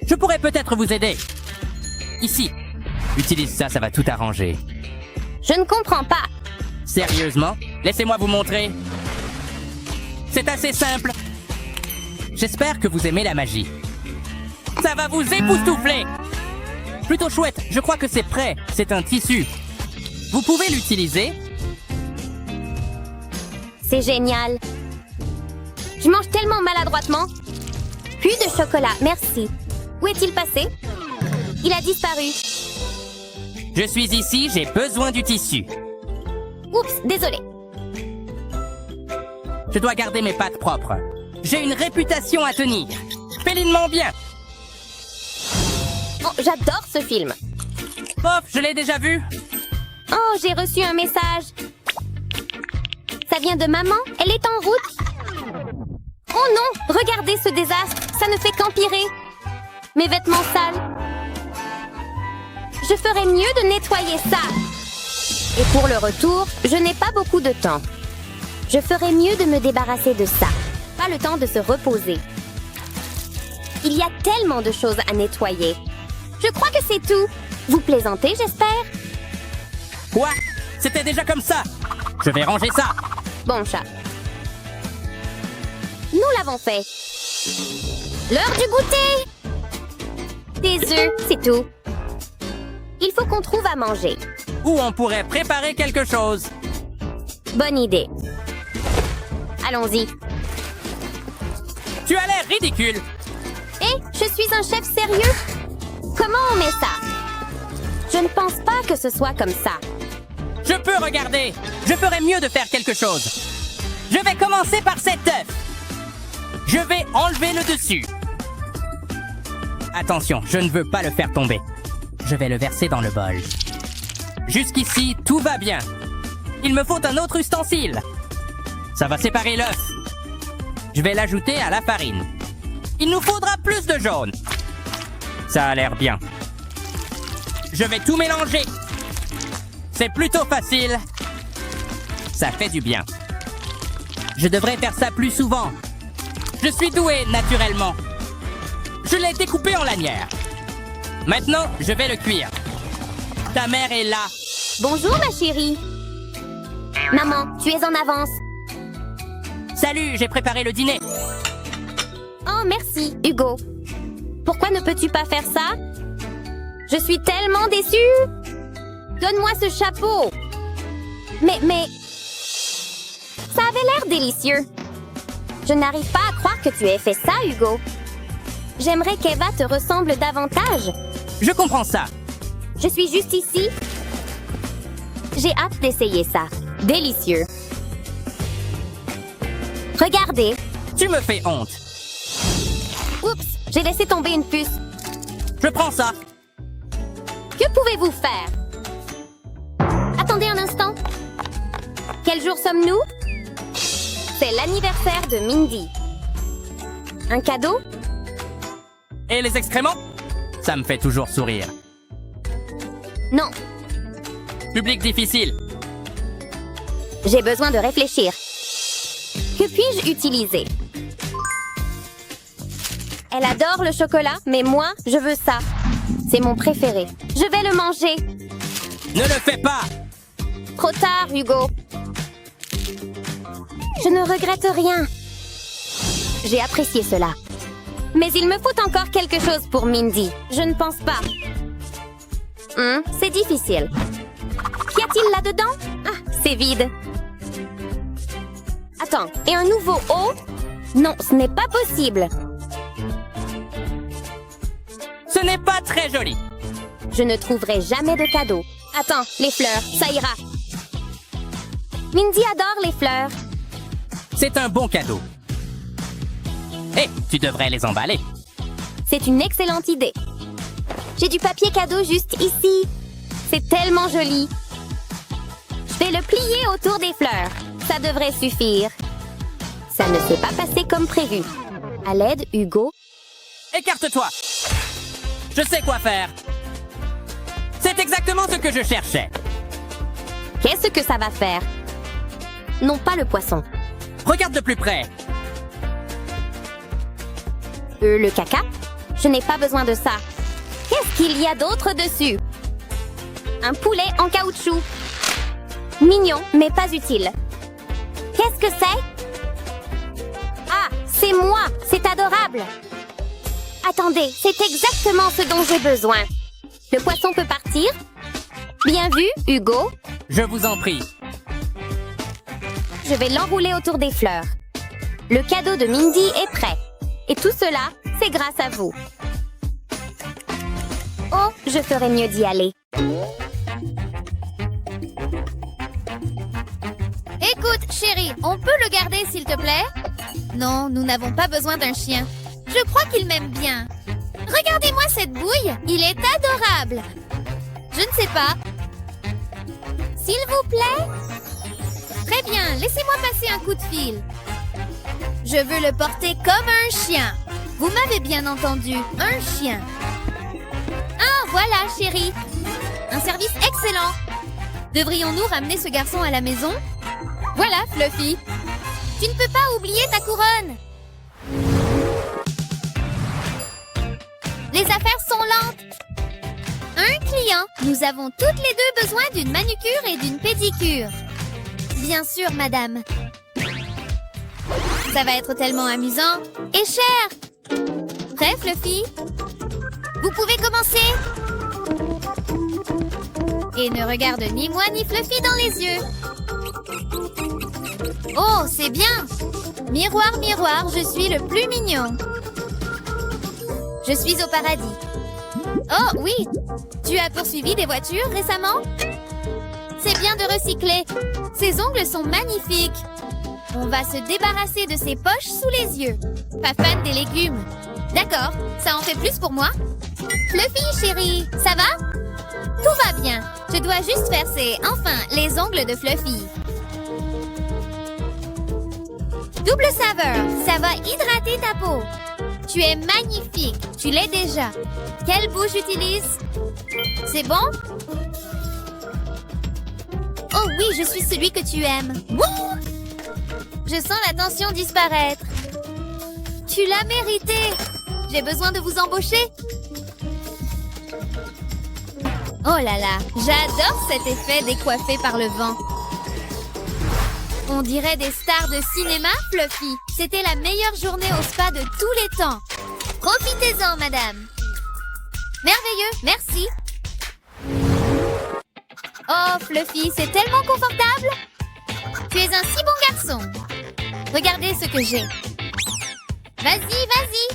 Je pourrais peut-être vous aider. Ici. Utilise ça, ça va tout arranger. Je ne comprends pas. Sérieusement? Laissez-moi vous montrer. C'est assez simple. J'espère que vous aimez la magie. Ça va vous époustoufler! Plutôt chouette, je crois que c'est prêt. C'est un tissu. Vous pouvez l'utiliser? C'est génial. Je mange tellement maladroitement. Plus de chocolat, merci. Où est-il passé? Il a disparu. Je suis ici, j'ai besoin du tissu. Oups, désolé. Je dois garder mes pattes propres. J'ai une réputation à tenir. Félinement bien. Oh, j'adore ce film. Bof, je l'ai déjà vu. Oh, j'ai reçu un message. Ça vient de maman? Elle est en route. Oh non, regardez ce désastre. Ça ne fait qu'empirer. Mes vêtements sales. Je ferais mieux de nettoyer ça. Et pour le retour, je n'ai pas beaucoup de temps. Je ferais mieux de me débarrasser de ça. Pas le temps de se reposer. Il y a tellement de choses à nettoyer. Je crois que c'est tout. Vous plaisantez, j'espère? Quoi? C'était déjà comme ça. Je vais ranger ça. Bon chat. Nous l'avons fait. L'heure du goûter! Des œufs, c'est tout. Il faut qu'on trouve à manger. Ou on pourrait préparer quelque chose. Bonne idée. Allons-y. Tu as l'air ridicule. Hé, je suis un chef sérieux? Comment on met ça? Je ne pense pas que ce soit comme ça. Je peux regarder. Je ferais mieux de faire quelque chose. Je vais commencer par cet œuf. Je vais enlever le dessus. Attention, je ne veux pas le faire tomber. Je vais le verser dans le bol. Jusqu'ici, tout va bien. Il me faut un autre ustensile. Ça va séparer l'œuf. Je vais l'ajouter à la farine. Il nous faudra plus de jaune. Ça a l'air bien. Je vais tout mélanger. C'est plutôt facile. Ça fait du bien. Je devrais faire ça plus souvent. Je suis doué, naturellement. Je l'ai découpé en lanières. Maintenant, je vais le cuire. Ta mère est là. Bonjour, ma chérie. Maman, tu es en avance. Salut, j'ai préparé le dîner. Oh, merci, Hugo. Pourquoi ne peux-tu pas faire ça? Je suis tellement déçue. Donne-moi ce chapeau. Mais... Ça avait l'air délicieux. Je n'arrive pas à croire que tu aies fait ça, Hugo. J'aimerais qu'Eva te ressemble davantage. Je comprends ça. Je suis juste ici. J'ai hâte d'essayer ça. Délicieux. Regardez. Tu me fais honte. Oups, j'ai laissé tomber une puce. Je prends ça. Que pouvez-vous faire? Attendez un instant. Quel jour sommes-nous? C'est l'anniversaire de Mindy. Un cadeau? Et les excréments? Ça me fait toujours sourire. Non, Public difficile. j'ai besoin de réfléchir. Que puis-je utiliser? Elle adore le chocolat, mais moi, je veux ça. C'est mon préféré. Je vais le manger. Ne le fais pas! Trop tard, Hugo. Je ne regrette rien. J'ai apprécié cela. Mais il me faut encore quelque chose pour Mindy. Je ne pense pas. C'est difficile. Qu'y a-t-il là-dedans? Ah, c'est vide. Attends, et un nouveau haut? Non, ce n'est pas possible. Ce n'est pas très joli. Je ne trouverai jamais de cadeau. Attends, les fleurs, ça ira. Mindy adore les fleurs. C'est un bon cadeau. Hé, tu devrais les emballer. C'est une excellente idée. J'ai du papier cadeau juste ici. C'est tellement joli. Je vais le plier autour des fleurs. Ça devrait suffire. Ça ne s'est pas passé comme prévu. À l'aide, Hugo. Écarte-toi! Je sais quoi faire. C'est exactement ce que je cherchais. Qu'est-ce que ça va faire? Non, pas le poisson. Regarde de plus près. Le caca? Je n'ai pas besoin de ça. Qu'est-ce qu'il y a d'autre dessus? Un poulet en caoutchouc. Mignon, mais pas utile. Qu'est-ce que c'est? Ah, c'est moi! C'est adorable! Attendez, c'est exactement ce dont j'ai besoin. Le poisson peut partir? Bien vu, Hugo. Je vous en prie. Je vais l'enrouler autour des fleurs. Le cadeau de Mindy est prêt. Et tout cela, c'est grâce à vous. Oh, je ferais mieux d'y aller. Écoute, chérie, on peut le garder, s'il te plaît? Non, nous n'avons pas besoin d'un chien. Je crois qu'il m'aime bien. Regardez-moi cette bouille, il est adorable. Je ne sais pas. S'il vous plaît? Très bien, laissez-moi passer un coup de fil. Je veux le porter comme un chien. Vous m'avez bien entendu, un chien. Ah, voilà, chérie. Un service excellent. Devrions-nous ramener ce garçon à la maison? Voilà, Fluffy. Tu ne peux pas oublier ta couronne. Les affaires sont lentes. Un client. Nous avons toutes les deux besoin d'une manucure et d'une pédicure. Bien sûr, madame. Ça va être tellement amusant et cher. Prêt, Fluffy? Vous pouvez commencer. Et ne regarde ni moi ni Fluffy dans les yeux. Oh, c'est bien. Miroir, miroir, je suis le plus mignon. Je suis au paradis. Oh, oui. Tu as poursuivi des voitures récemment? C'est bien de recycler. Ses ongles sont magnifiques. On va se débarrasser de ses poches sous les yeux. Pas fan des légumes. D'accord, ça en fait plus pour moi. Fluffy, chérie, ça va? Tout va bien. Je dois juste faire les ongles de Fluffy. Double saveur, ça va hydrater ta peau. Tu es magnifique, tu l'es déjà. Quelle bouche j'utilise? C'est bon? Oh oui, je suis celui que tu aimes. Wouh! Je sens la tension disparaître. Tu l'as mérité. J'ai besoin de vous embaucher. Oh là là, j'adore cet effet décoiffé par le vent. On dirait des stars de cinéma, Fluffy. C'était la meilleure journée au spa de tous les temps. Profitez-en, madame. Merveilleux, merci. Oh, Fluffy, c'est tellement confortable. Tu es un si bon garçon. Regardez ce que j'ai. Vas-y, vas-y.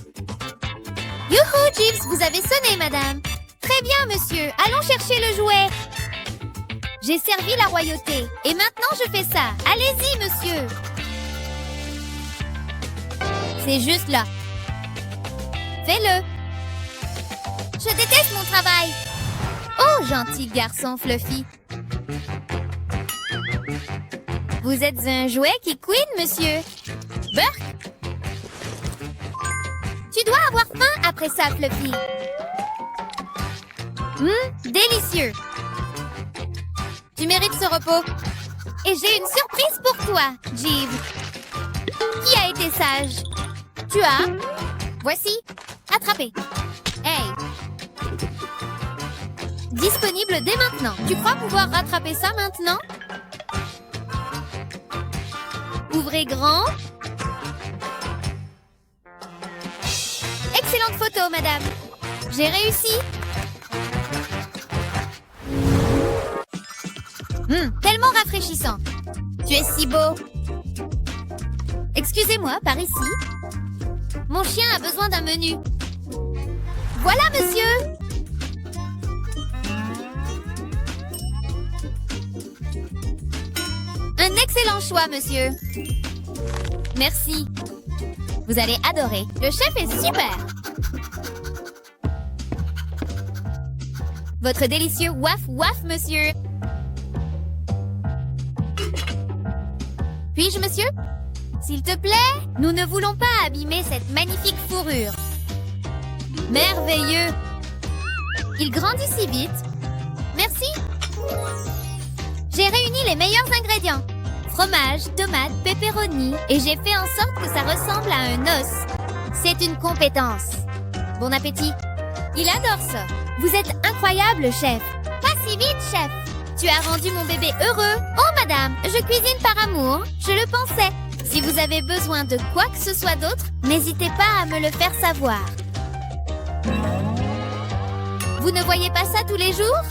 Youhou, Jeeves, vous avez sonné, madame. Très bien, monsieur. Allons chercher le jouet. J'ai servi la royauté. Et maintenant, je fais ça. Allez-y, monsieur. C'est juste là. Fais-le. Je déteste mon travail. Oh, gentil garçon, Fluffy. Vous êtes un jouet qui couine, monsieur. Burk? Tu dois avoir faim après ça, Fluffy. Délicieux. Tu mérites ce repos. Et j'ai une surprise pour toi, Jeeve. Qui a été sage? Tu as. Voici. Attrapé. Hey. Disponible dès maintenant. Tu crois pouvoir rattraper ça maintenant? Ouvrez grand. Excellente photo, madame. J'ai réussi. Tellement rafraîchissant. Tu es si beau. Excusez-moi, par ici. Mon chien a besoin d'un menu. Voilà, monsieur. Un excellent choix, monsieur. Merci. Vous allez adorer. Le chef est super. Votre délicieux waf-waf, monsieur. Puis-je, monsieur? S'il te plaît, nous ne voulons pas abîmer cette magnifique fourrure. Merveilleux. Il grandit si vite. Merci. J'ai réuni les meilleurs ingrédients. Fromage, tomates, pepperoni, et j'ai fait en sorte que ça ressemble à un os. C'est une compétence. Bon appétit. Il adore ça. Vous êtes incroyable, chef. Pas si vite, chef. Tu as rendu mon bébé heureux. Oh, madame, je cuisine par amour. Je le pensais. Si vous avez besoin de quoi que ce soit d'autre, n'hésitez pas à me le faire savoir. Vous ne voyez pas ça tous les jours?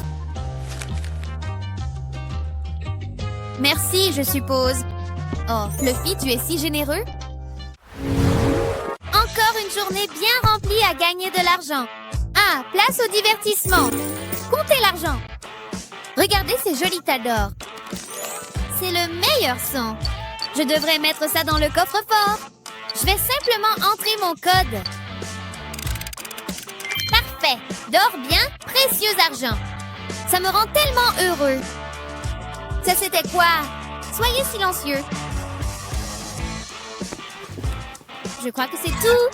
Merci, je suppose. Oh, Fluffy, tu es si généreux. Encore une journée bien remplie à gagner de l'argent. Ah, place au divertissement. Comptez l'argent. Regardez ces jolis tas d'or. C'est le meilleur son. Je devrais mettre ça dans le coffre-fort. Je vais simplement entrer mon code. Parfait. Dors bien, précieux argent. Ça me rend tellement heureux. Ça, c'était quoi? Soyez silencieux. Je crois que c'est tout.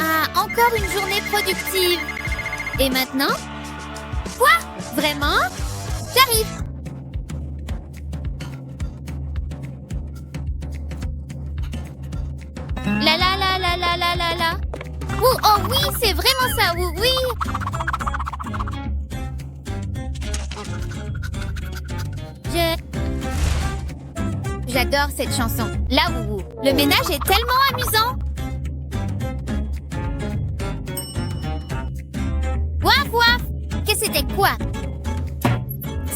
Ah, encore une journée productive. Et maintenant? Quoi? Vraiment? J'arrive. La la la la la la la la. Oh oui, c'est vraiment ça, oui. J'adore cette chanson. La Woubou. Le ménage est tellement amusant. Waf waf. Que c'était quoi?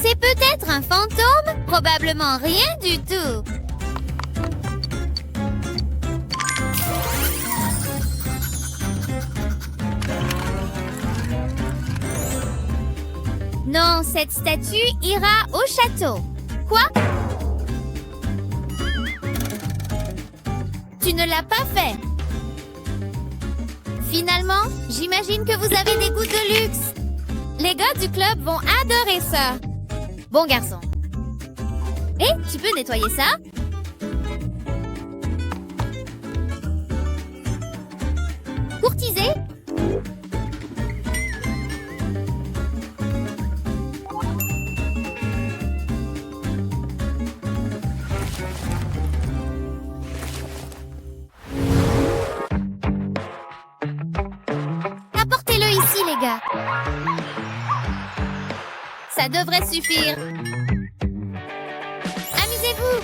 C'est peut-être un fantôme? Probablement rien du tout. Non, cette statue ira au château. Quoi? Tu ne l'as pas fait. Finalement, j'imagine que vous avez des goûts de luxe. Les gars du club vont adorer ça. Bon garçon. Et tu peux nettoyer ça? Courtiser? Apportez-le ici, les gars. Ça devrait suffire. Amusez-vous.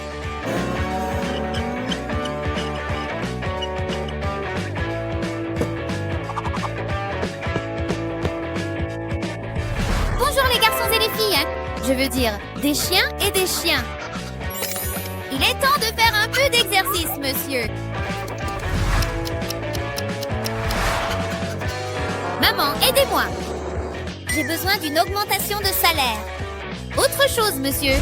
Bonjour les garçons et les filles, hein. Je veux dire, des chiens et des chiens. Il est temps de faire un peu d'exercice, monsieur. Maman, aidez-moi. J'ai besoin d'une augmentation de salaire. Autre chose, monsieur.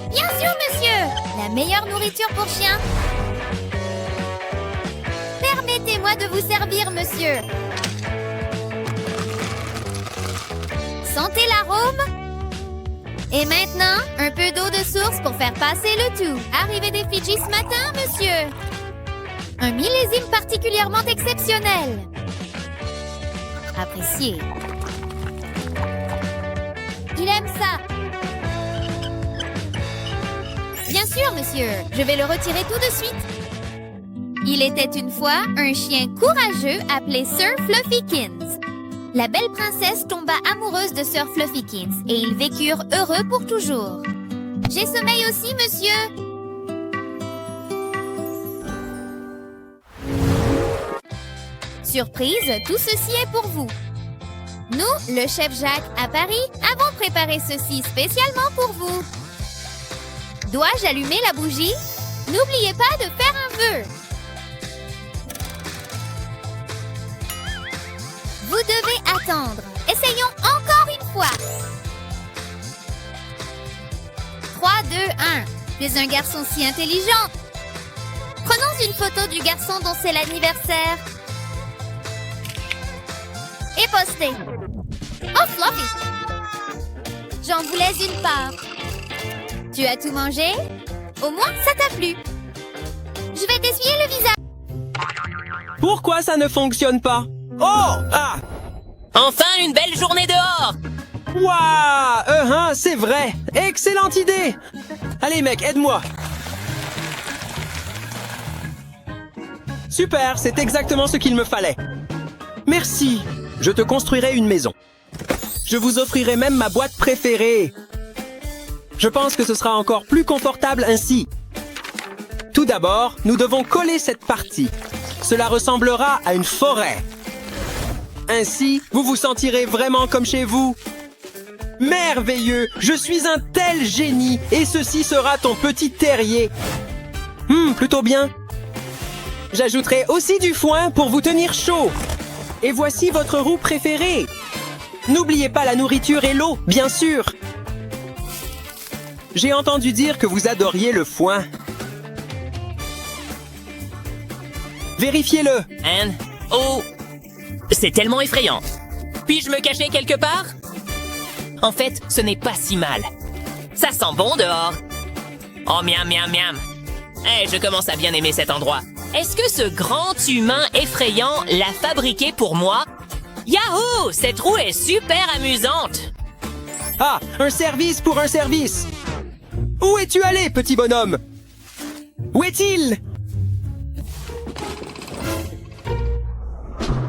Bien sûr, monsieur. La meilleure nourriture pour chien. Permettez-moi de vous servir, monsieur. sentez l'arôme? Et maintenant, un peu d'eau de source pour faire passer le tout. Arrivée des Fidji ce matin, monsieur. Un millésime particulièrement exceptionnel. Apprécié. Il aime ça. Bien sûr, monsieur. Je vais le retirer tout de suite. Il était une fois un chien courageux appelé Sir Fluffykins. La belle princesse tomba amoureuse de Sir Fluffykins et ils vécurent heureux pour toujours. J'ai sommeil aussi, monsieur. Surprise, tout ceci est pour vous. Nous, le chef Jacques à Paris, avons préparé ceci spécialement pour vous. Dois-je allumer la bougie? N'oubliez pas de faire un vœu. Vous devez attendre. Essayons encore une fois. 3, 2, 1. Tu es un garçon si intelligent. Prenons une photo du garçon dont c'est l'anniversaire. Et postez. Oh, Fluffy! J'en voulais une part. Tu as tout mangé? Au moins, ça t'a plu. Je vais t'essuyer le visage. Pourquoi ça ne fonctionne pas? Oh! Ah! Enfin, une belle journée dehors! Waouh! C'est vrai! Excellente idée! Allez, mec, aide-moi! Super, c'est exactement ce qu'il me fallait. Merci! Je te construirai une maison. Je vous offrirai même ma boîte préférée. Je pense que ce sera encore plus confortable ainsi. Tout d'abord, nous devons coller cette partie. Cela ressemblera à une forêt. Ainsi, vous vous sentirez vraiment comme chez vous. Merveilleux! Je suis un tel génie et ceci sera ton petit terrier. Plutôt bien. J'ajouterai aussi du foin pour vous tenir chaud. Et voici votre roue préférée. N'oubliez pas la nourriture et l'eau, bien sûr. J'ai entendu dire que vous adoriez le foin. Vérifiez-le. Anne? Oh! C'est tellement effrayant. Puis-je me cacher quelque part? En fait, ce n'est pas si mal. Ça sent bon dehors. Oh, miam, miam, miam. Je commence à bien aimer cet endroit. Est-ce que ce grand humain effrayant l'a fabriqué pour moi? Yahoo! Cette roue est super amusante! Ah, un service pour un service. Où es-tu allé, petit bonhomme? Où est-il?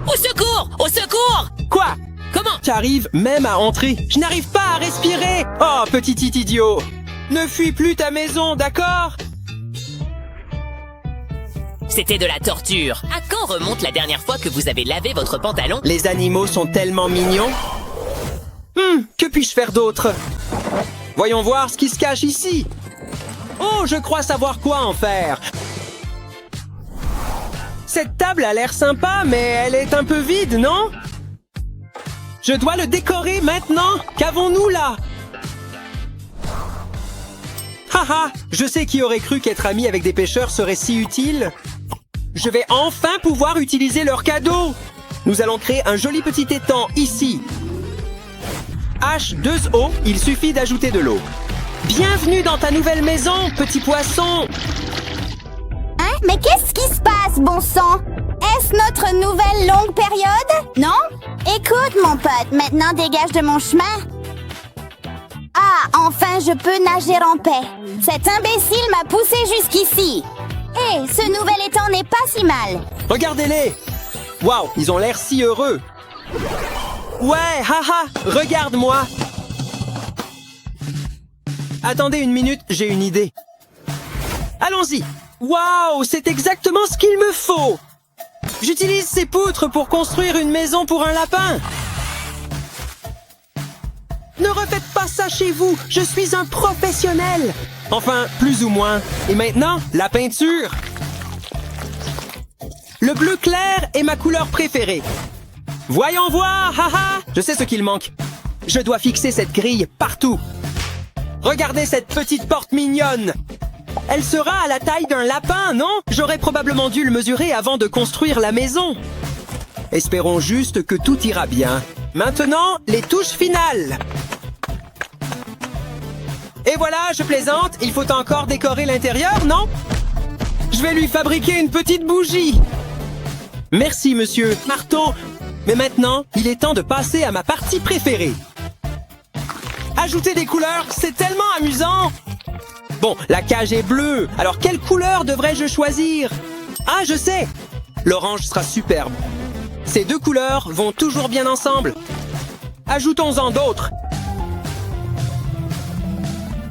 Au secours! Au secours! Quoi? Comment? Tu arrives même à entrer. Je n'arrive pas à respirer. Oh, petit idiot. Ne fuis plus ta maison, d'accord? C'était de la torture. À quand remonte la dernière fois que vous avez lavé votre pantalon? Les animaux sont tellement mignons. Que puis-je faire d'autre? Voyons voir ce qui se cache ici. Oh, je crois savoir quoi en faire. Cette table a l'air sympa, mais elle est un peu vide, non? Je dois le décorer maintenant. Qu'avons-nous là? Haha, je sais qui aurait cru qu'être ami avec des pêcheurs serait si utile. Je vais enfin pouvoir utiliser leurs cadeaux. Nous allons créer un joli petit étang ici. H2O, il suffit d'ajouter de l'eau. Bienvenue dans ta nouvelle maison, petit poisson. Hein? Mais qu'est-ce qui se passe, bon sang? Est-ce notre nouvelle longue période? Non? Écoute, mon pote, maintenant dégage de mon chemin. Ah, enfin je peux nager en paix. Cet imbécile m'a poussé jusqu'ici. Hé, ce nouvel étang n'est pas si mal. Regardez-les. Waouh, ils ont l'air si heureux. Ouais, haha, regarde-moi. Attendez une minute, j'ai une idée. Allons-y. Waouh, c'est exactement ce qu'il me faut. J'utilise ces poutres pour construire une maison pour un lapin. Ne refaites pas ça chez vous, je suis un professionnel. Enfin, plus ou moins. Et maintenant, la peinture. Le bleu clair est ma couleur préférée. Voyons voir, haha. Je sais ce qu'il manque. Je dois fixer cette grille partout. Regardez cette petite porte mignonne. Elle sera à la taille d'un lapin, non? J'aurais probablement dû le mesurer avant de construire la maison. Espérons juste que tout ira bien. Maintenant, les touches finales. Et voilà, je plaisante, il faut encore décorer l'intérieur, non? Je vais lui fabriquer une petite bougie. Merci, monsieur Marteau. Mais maintenant, il est temps de passer à ma partie préférée. Ajouter des couleurs, c'est tellement amusant. Bon, la cage est bleue, alors quelle couleur devrais-je choisir? Ah, je sais! L'orange sera superbe. Ces deux couleurs vont toujours bien ensemble. Ajoutons-en d'autres.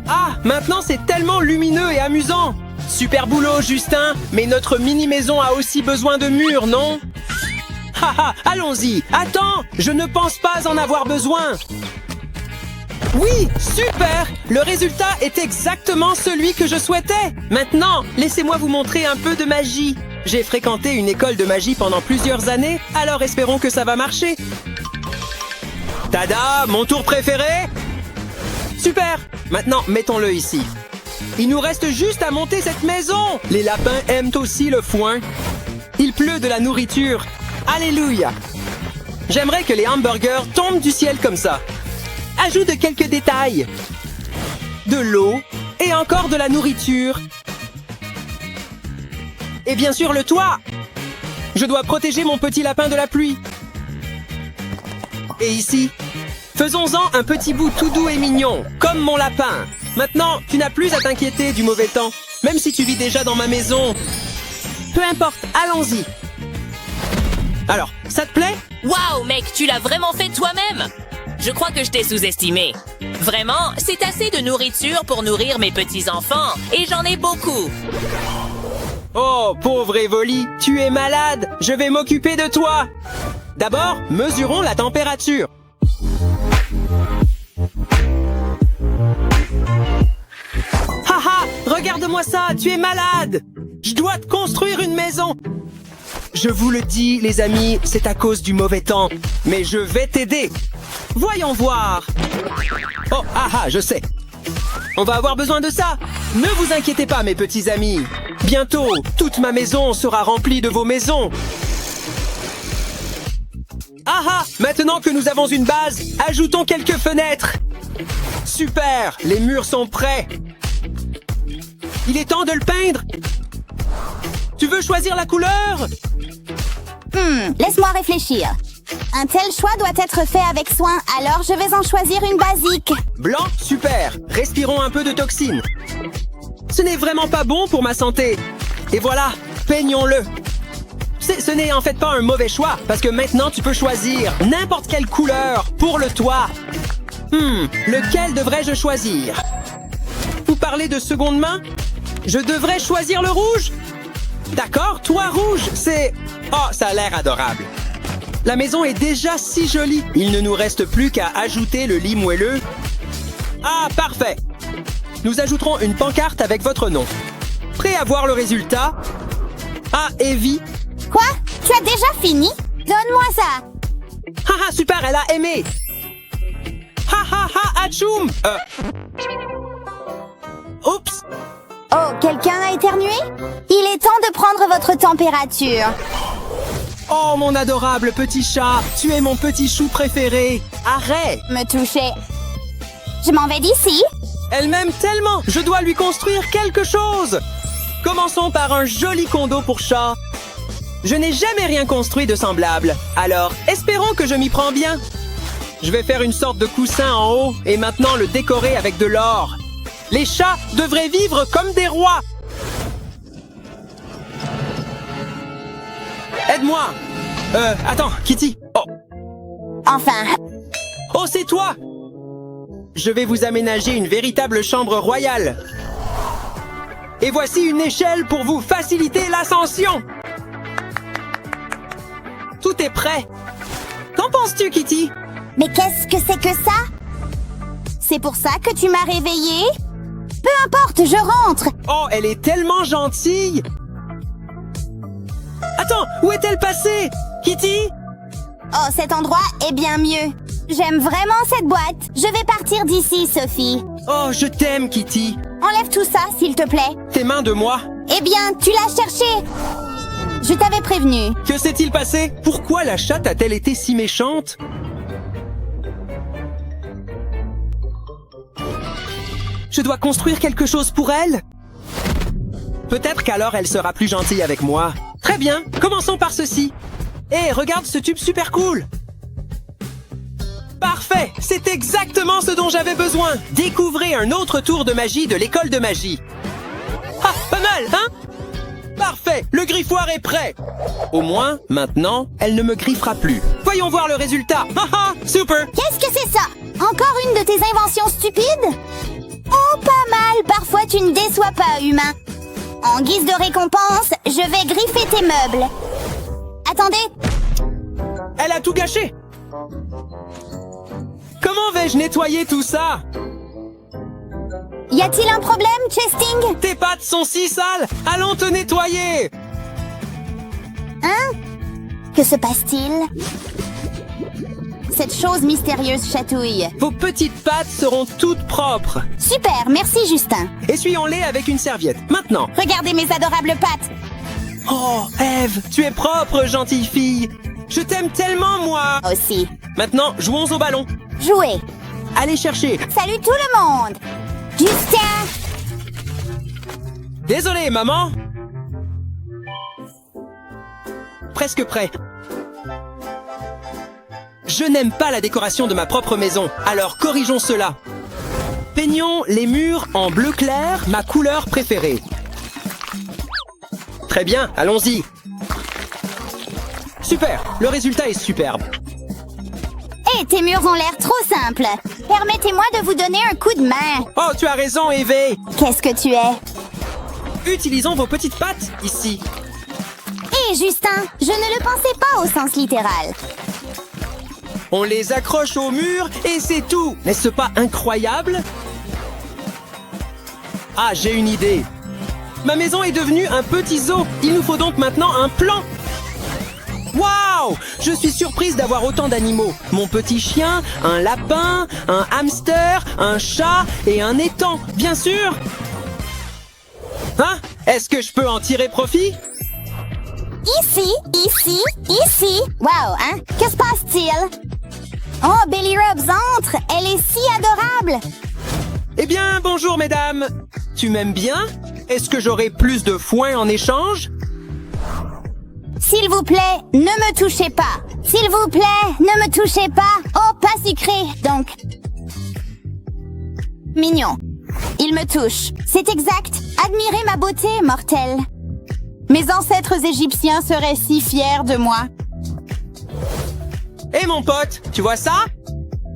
Ah, maintenant c'est tellement lumineux et amusant. Super boulot, Justin, mais notre mini-maison a aussi besoin de murs, non? Haha, allons-y. Attends, je ne pense pas en avoir besoin. Oui, super! Le résultat est exactement celui que je souhaitais. Maintenant, laissez-moi vous montrer un peu de magie. J'ai fréquenté une école de magie pendant plusieurs années, alors espérons que ça va marcher. Tada, mon tour préféré! Super! Maintenant, mettons-le ici. Il nous reste juste à monter cette maison. Les lapins aiment aussi le foin. Il pleut de la nourriture. Alléluia! J'aimerais que les hamburgers tombent du ciel comme ça. Ajoute quelques détails. De l'eau et encore de la nourriture. Et bien sûr le toit. Je dois protéger mon petit lapin de la pluie. Et ici, faisons-en un petit bout tout doux et mignon, comme mon lapin. Maintenant, tu n'as plus à t'inquiéter du mauvais temps, même si tu vis déjà dans ma maison. Peu importe, allons-y. Alors, ça te plaît? Waouh, mec, tu l'as vraiment fait toi-même! Je crois que je t'ai sous-estimé. Vraiment, c'est assez de nourriture pour nourrir mes petits-enfants, et j'en ai beaucoup. Oh, pauvre Evoli, tu es malade. Je vais m'occuper de toi. D'abord, mesurons la température. Haha, regarde-moi ça, tu es malade. Je dois te construire une maison. Je vous le dis, les amis, c'est à cause du mauvais temps. Mais je vais t'aider. Voyons voir. Oh, je sais. On va avoir besoin de ça. Ne vous inquiétez pas, mes petits amis. Bientôt, toute ma maison sera remplie de vos maisons. Maintenant que nous avons une base, ajoutons quelques fenêtres. Super, les murs sont prêts. Il est temps de le peindre. Tu veux choisir la couleur? Laisse-moi réfléchir. Un tel choix doit être fait avec soin, alors je vais en choisir une basique. Blanc, super. Respirons un peu de toxines. Ce n'est vraiment pas bon pour ma santé. Et voilà, peignons-le. Ce n'est en fait pas un mauvais choix, parce que maintenant tu peux choisir n'importe quelle couleur pour le toit. Lequel devrais-je choisir? Vous parlez de seconde main? Je devrais choisir le rouge? D'accord, toit rouge, c'est... Oh, ça a l'air adorable. La maison est déjà si jolie. Il ne nous reste plus qu'à ajouter le lit moelleux. Ah, parfait. Nous ajouterons une pancarte avec votre nom. Prêt à voir le résultat? Ah, Evie. Quoi? Tu as déjà fini? Donne-moi ça. Super, elle a aimé. Atchoum. Oups. Oh, quelqu'un a éternué? Il est temps de prendre votre température. Oh, mon adorable petit chat, tu es mon petit chou préféré. Arrête. Me toucher. Je m'en vais d'ici. Elle m'aime tellement, je dois lui construire quelque chose. Commençons par un joli condo pour chat. Je n'ai jamais rien construit de semblable, alors espérons que je m'y prends bien. Je vais faire une sorte de coussin en haut et maintenant le décorer avec de l'or. Les chats devraient vivre comme des rois. Aide-moi. Attends, Kitty. Oh. Enfin. Oh, c'est toi. Je vais vous aménager une véritable chambre royale. Et voici une échelle pour vous faciliter l'ascension. Tout est prêt. Qu'en penses-tu, Kitty? Mais qu'est-ce que c'est que ça? C'est pour ça que tu m'as réveillée? Peu importe, je rentre. Oh, elle est tellement gentille. Attends, où est-elle passée? Kitty? Oh, cet endroit est bien mieux. J'aime vraiment cette boîte. Je vais partir d'ici, Sophie. Oh, je t'aime, Kitty. Enlève tout ça, s'il te plaît. Tes mains de moi. Eh bien, tu l'as cherché. Je t'avais prévenu. Que s'est-il passé? Pourquoi la chatte a-t-elle été si méchante? Je dois construire quelque chose pour elle? Peut-être qu'alors elle sera plus gentille avec moi. Très bien, commençons par ceci. Hé, regarde ce tube super cool! Parfait! C'est exactement ce dont j'avais besoin! Découvrez un autre tour de magie de l'école de magie. Ah, pas mal, hein? Parfait! Le griffoir est prêt! Au moins, maintenant, elle ne me griffera plus. Voyons voir le résultat! Haha! Super! Qu'est-ce que c'est ça? Encore une de tes inventions stupides? Oh, pas mal. Parfois, tu ne déçois pas, humain. En guise de récompense, je vais griffer tes meubles. Attendez. Elle a tout gâché! Comment vais-je nettoyer tout ça? Y a-t-il un problème, Chesting? Tes pattes sont si sales! Allons te nettoyer! Hein? Que se passe-t-il? Cette chose mystérieuse chatouille. Vos petites pattes seront toutes propres. Super, merci Justin. Essuyons-les avec une serviette. Maintenant. Regardez mes adorables pattes. Oh, Eve, tu es propre, gentille fille. Je t'aime tellement, moi. Aussi. Maintenant, jouons au ballon. Jouez. Allez chercher. Salut tout le monde. Justin. Désolé, maman. Presque prêt. Je n'aime pas la décoration de ma propre maison, alors corrigeons cela. Peignons les murs en bleu clair, ma couleur préférée. Très bien, allons-y. Super, le résultat est superbe. Hé, tes murs ont l'air trop simples. Permettez-moi de vous donner un coup de main. Oh, tu as raison, Eve. Qu'est-ce que tu es? Utilisons vos petites pattes, ici. Hé, Justin, je ne le pensais pas au sens littéral. On les accroche au mur et c'est tout. N'est-ce pas incroyable? Ah, j'ai une idée. Ma maison est devenue un petit zoo. Il nous faut donc maintenant un plan. Waouh! Je suis surprise d'avoir autant d'animaux. Mon petit chien, un lapin, un hamster, un chat et un étang, bien sûr. Hein? Est-ce que je peux en tirer profit? Ici, ici, ici. Wow, hein? Que se passe-t-il? Oh, Billy Robs entre. Elle est si adorable. Eh bien, bonjour mesdames. Tu m'aimes bien? Est-ce que j'aurai plus de foin en échange? S'il vous plaît, ne me touchez pas. S'il vous plaît, ne me touchez pas. Oh, pas sucré, donc. Mignon. Il me touche. C'est exact. Admirez ma beauté, mortelle. Mes ancêtres égyptiens seraient si fiers de moi. Hé mon pote, tu vois ça?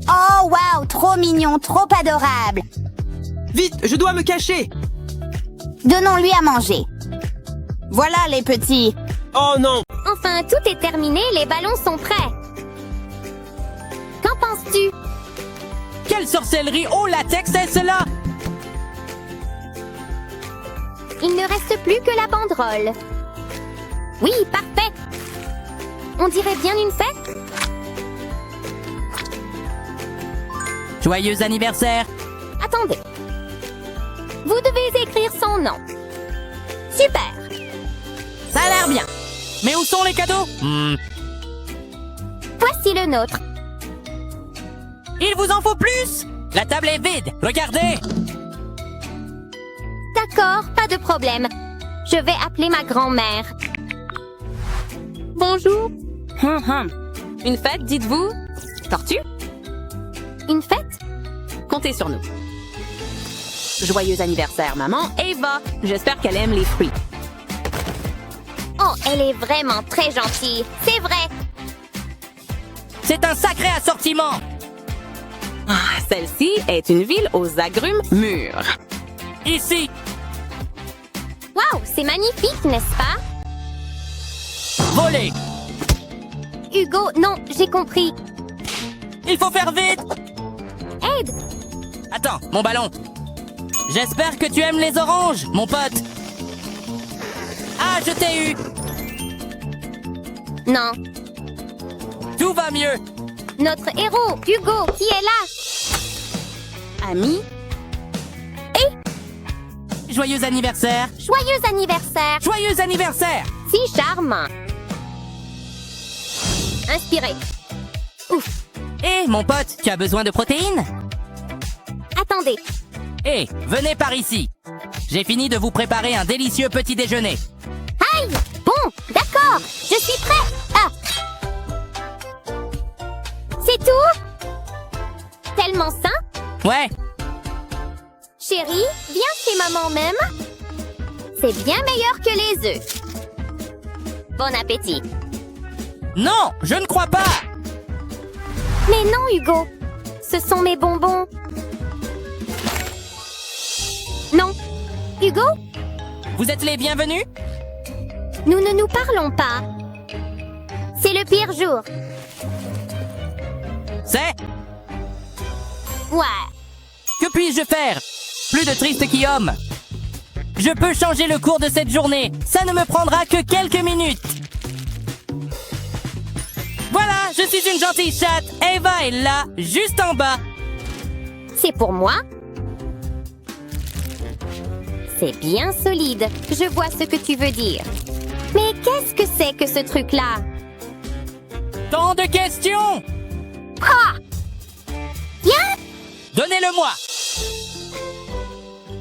Oh, wow, trop mignon, trop adorable. Vite, je dois me cacher. Donnons-lui à manger. Voilà, les petits. Oh non. Enfin, tout est terminé, les ballons sont prêts. Qu'en penses-tu? Quelle sorcellerie au latex est cela? Il ne reste plus que la banderole. Oui, parfait. On dirait bien une fête. Joyeux anniversaire! Attendez. Vous devez écrire son nom. Super. Ça a l'air bien. Mais où sont les cadeaux? Voici le nôtre. Il vous en faut plus? La table est vide. Regardez! D'accord, pas de problème. Je vais appeler ma grand-mère. Bonjour. Une fête, dites-vous? Tortue? Une fête? Comptez sur nous. Joyeux anniversaire, maman. Eva, j'espère qu'elle aime les fruits. Oh, elle est vraiment très gentille. C'est vrai. C'est un sacré assortiment! Celle-ci est une ville aux agrumes mûrs. Ici! Waouh, c'est magnifique, n'est-ce pas? Volé! Hugo, non, j'ai compris. Il faut faire vite! Aide! Attends, mon ballon. J'espère que tu aimes les oranges, mon pote. Ah, je t'ai eu! Non. Tout va mieux! Notre héros, Hugo, qui est là. Ami? Joyeux anniversaire! Joyeux anniversaire. Joyeux anniversaire! Si charmant. Inspiré. Ouf. Hé, mon pote, tu as besoin de protéines? Attendez. Hé, venez par ici. J'ai fini de vous préparer un délicieux petit déjeuner. Aïe! Bon, d'accord. Je suis prêt. Ah. C'est tout? Tellement sain? Ouais, Chérie, viens chez maman même. C'est bien meilleur que les œufs. Bon appétit. non, je ne crois pas. Mais non, Hugo. Ce sont mes bonbons. Non. Hugo, Vous êtes les bienvenus? nous ne nous parlons pas. C'est le pire jour. C'est... Ouais. Que puis-je faire? Plus de triste qu'homme. Je peux changer le cours de cette journée. Ça ne me prendra que quelques minutes. Voilà, je suis une gentille chatte. Eva est là, juste en bas. C'est pour moi? C'est bien solide. Je vois ce que tu veux dire. Mais qu'est-ce que c'est que ce truc-là? Tant de questions. Quoi? Viens! Donnez-le-moi.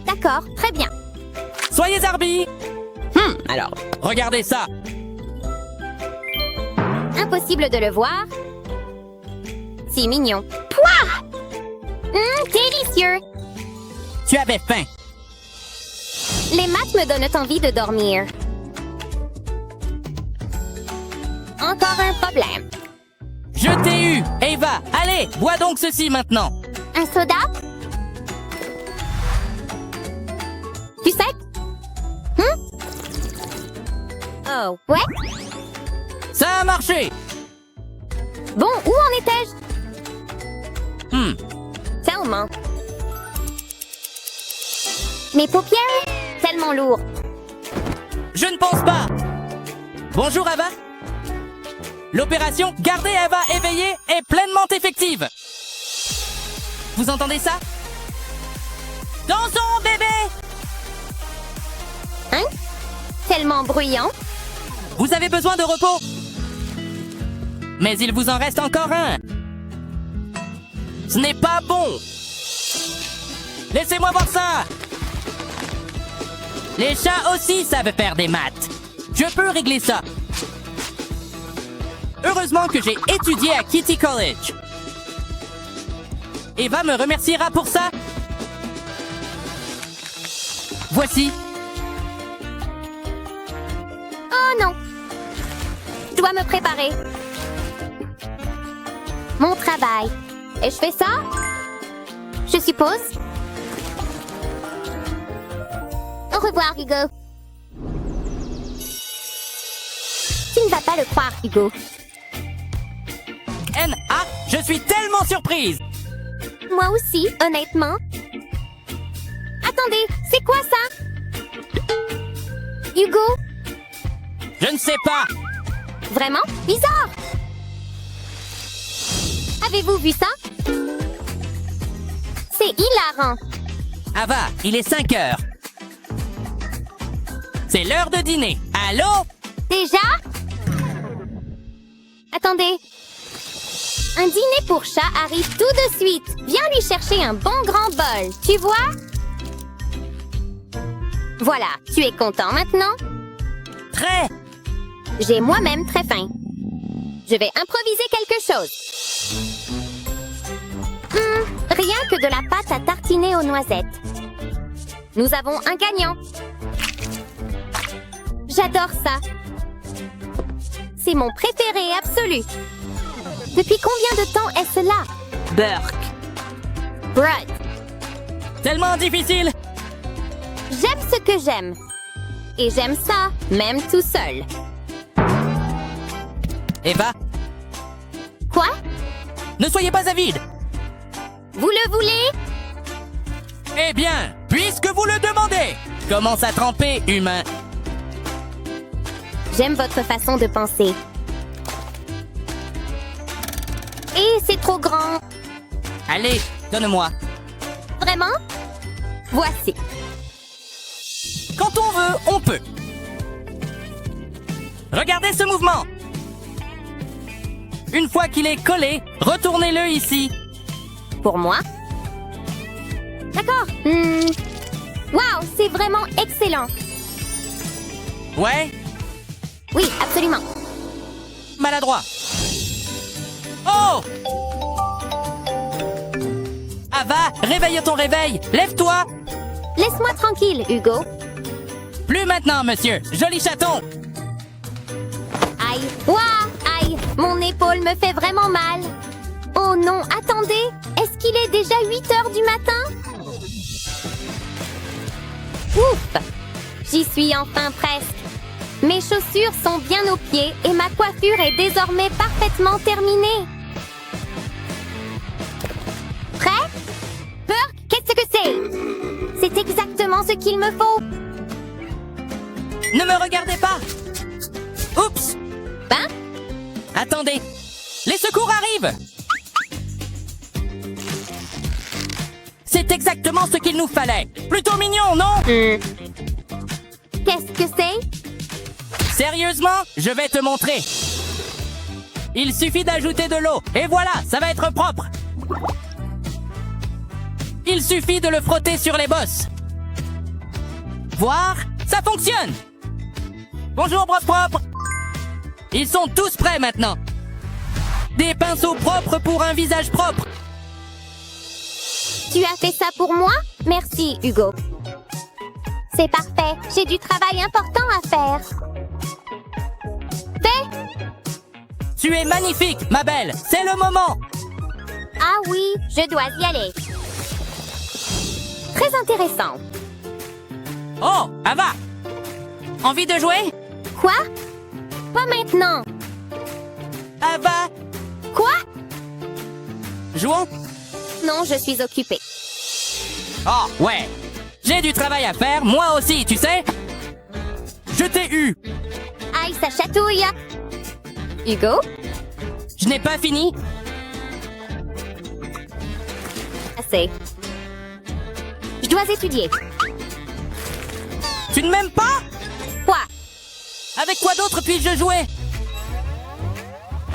D'accord, très bien. Soyez arbi. Alors, Regardez ça. Impossible de le voir. C'est mignon. Pouah! Délicieux! Tu avais faim. Les maths me donnent envie de dormir. Encore un problème. Je t'ai eu. Eva, allez, bois donc ceci maintenant. Un soda? Tu sais? Oh, ouais? Ça a marché. Bon, où en étais-je? Tellement. Mes paupières? Tellement lourd. Je ne pense pas. Bonjour Eva. L'opération Garder Eva éveillée est pleinement effective. Vous entendez ça? Dansons, bébé! Hein? Tellement bruyant. Vous avez besoin de repos. Mais il vous en reste encore un. Ce n'est pas bon. Laissez-moi voir ça. Les chats aussi savent faire des maths. Je peux régler ça. Heureusement que j'ai étudié à Kitty College. Eva me remerciera pour ça. Voici. Oh non! Je dois me préparer. Mon travail. Et je fais ça? Je suppose. Au revoir, Hugo. Tu ne vas pas le croire, Hugo. N.A. Je suis tellement surprise. Moi aussi, honnêtement. Attendez, c'est quoi ça? Hugo? Je ne sais pas. Vraiment? Bizarre! Avez-vous vu ça? C'est hilarant. Ava, il est 5 heures. C'est l'heure de dîner. Allô? Déjà? Attendez. Un dîner pour chat arrive tout de suite. Viens lui chercher un bon grand bol, tu vois? Voilà, tu es content maintenant? Très. J'ai moi-même très faim. Je vais improviser quelque chose. Rien que de la pâte à tartiner aux noisettes. Nous avons un gagnant. J'adore ça. C'est mon préféré absolu. Depuis combien de temps est-ce là? Burk. Brud. Tellement difficile. J'aime ce que j'aime. Et j'aime ça, même tout seul. Eva, Quoi? ne soyez pas avide. Vous le voulez? Eh bien, puisque vous le demandez, commence à tremper, humain. J'aime votre façon de penser. Et c'est trop grand. Allez, donne-moi. Vraiment? Voici. Quand on veut, on peut. Regardez ce mouvement. Une fois qu'il est collé, retournez-le ici. Pour moi? D'accord. Wow, c'est vraiment excellent. Ouais, Oui, absolument. maladroit. Oh! Ava, réveille ton réveil. Lève-toi. Laisse-moi tranquille, Hugo. Plus maintenant, monsieur. Joli chaton. Aïe. Ouah, aïe. Mon épaule me fait vraiment mal. Oh non, attendez. Est-ce qu'il est déjà 8 heures du matin? Ouf! J'y suis enfin presque. Mes chaussures sont bien aux pieds et ma coiffure est désormais parfaitement terminée. Prêt? Burke, qu'est-ce que c'est? C'est exactement ce qu'il me faut. Ne me regardez pas. Oups. Ben? Attendez. Les secours arrivent. C'est exactement ce qu'il nous fallait. Plutôt mignon, non? Qu'est-ce que c'est? Sérieusement, je vais te montrer. Il suffit d'ajouter de l'eau. Et voilà, ça va être propre. Il suffit de le frotter sur les bosses. Voir, ça fonctionne. Bonjour, brosse propre. Ils sont tous prêts maintenant. Des pinceaux propres pour un visage propre. Tu as fait ça pour moi? Merci, Hugo. C'est parfait. J'ai du travail important à faire. Fait? Tu es magnifique, ma belle. C'est le moment. Ah oui, je dois y aller. Très intéressant. Oh, Ava. Envie de jouer? Quoi? Pas maintenant. Ava, Quoi? jouons? Non, je suis occupée. Oh, ouais. J'ai du travail à faire, moi aussi, tu sais. Je t'ai eu. Aïe, ça chatouille. Hugo? Je n'ai pas fini. Assez. Je dois étudier. Tu ne m'aimes pas? Quoi? Avec quoi d'autre puis-je jouer?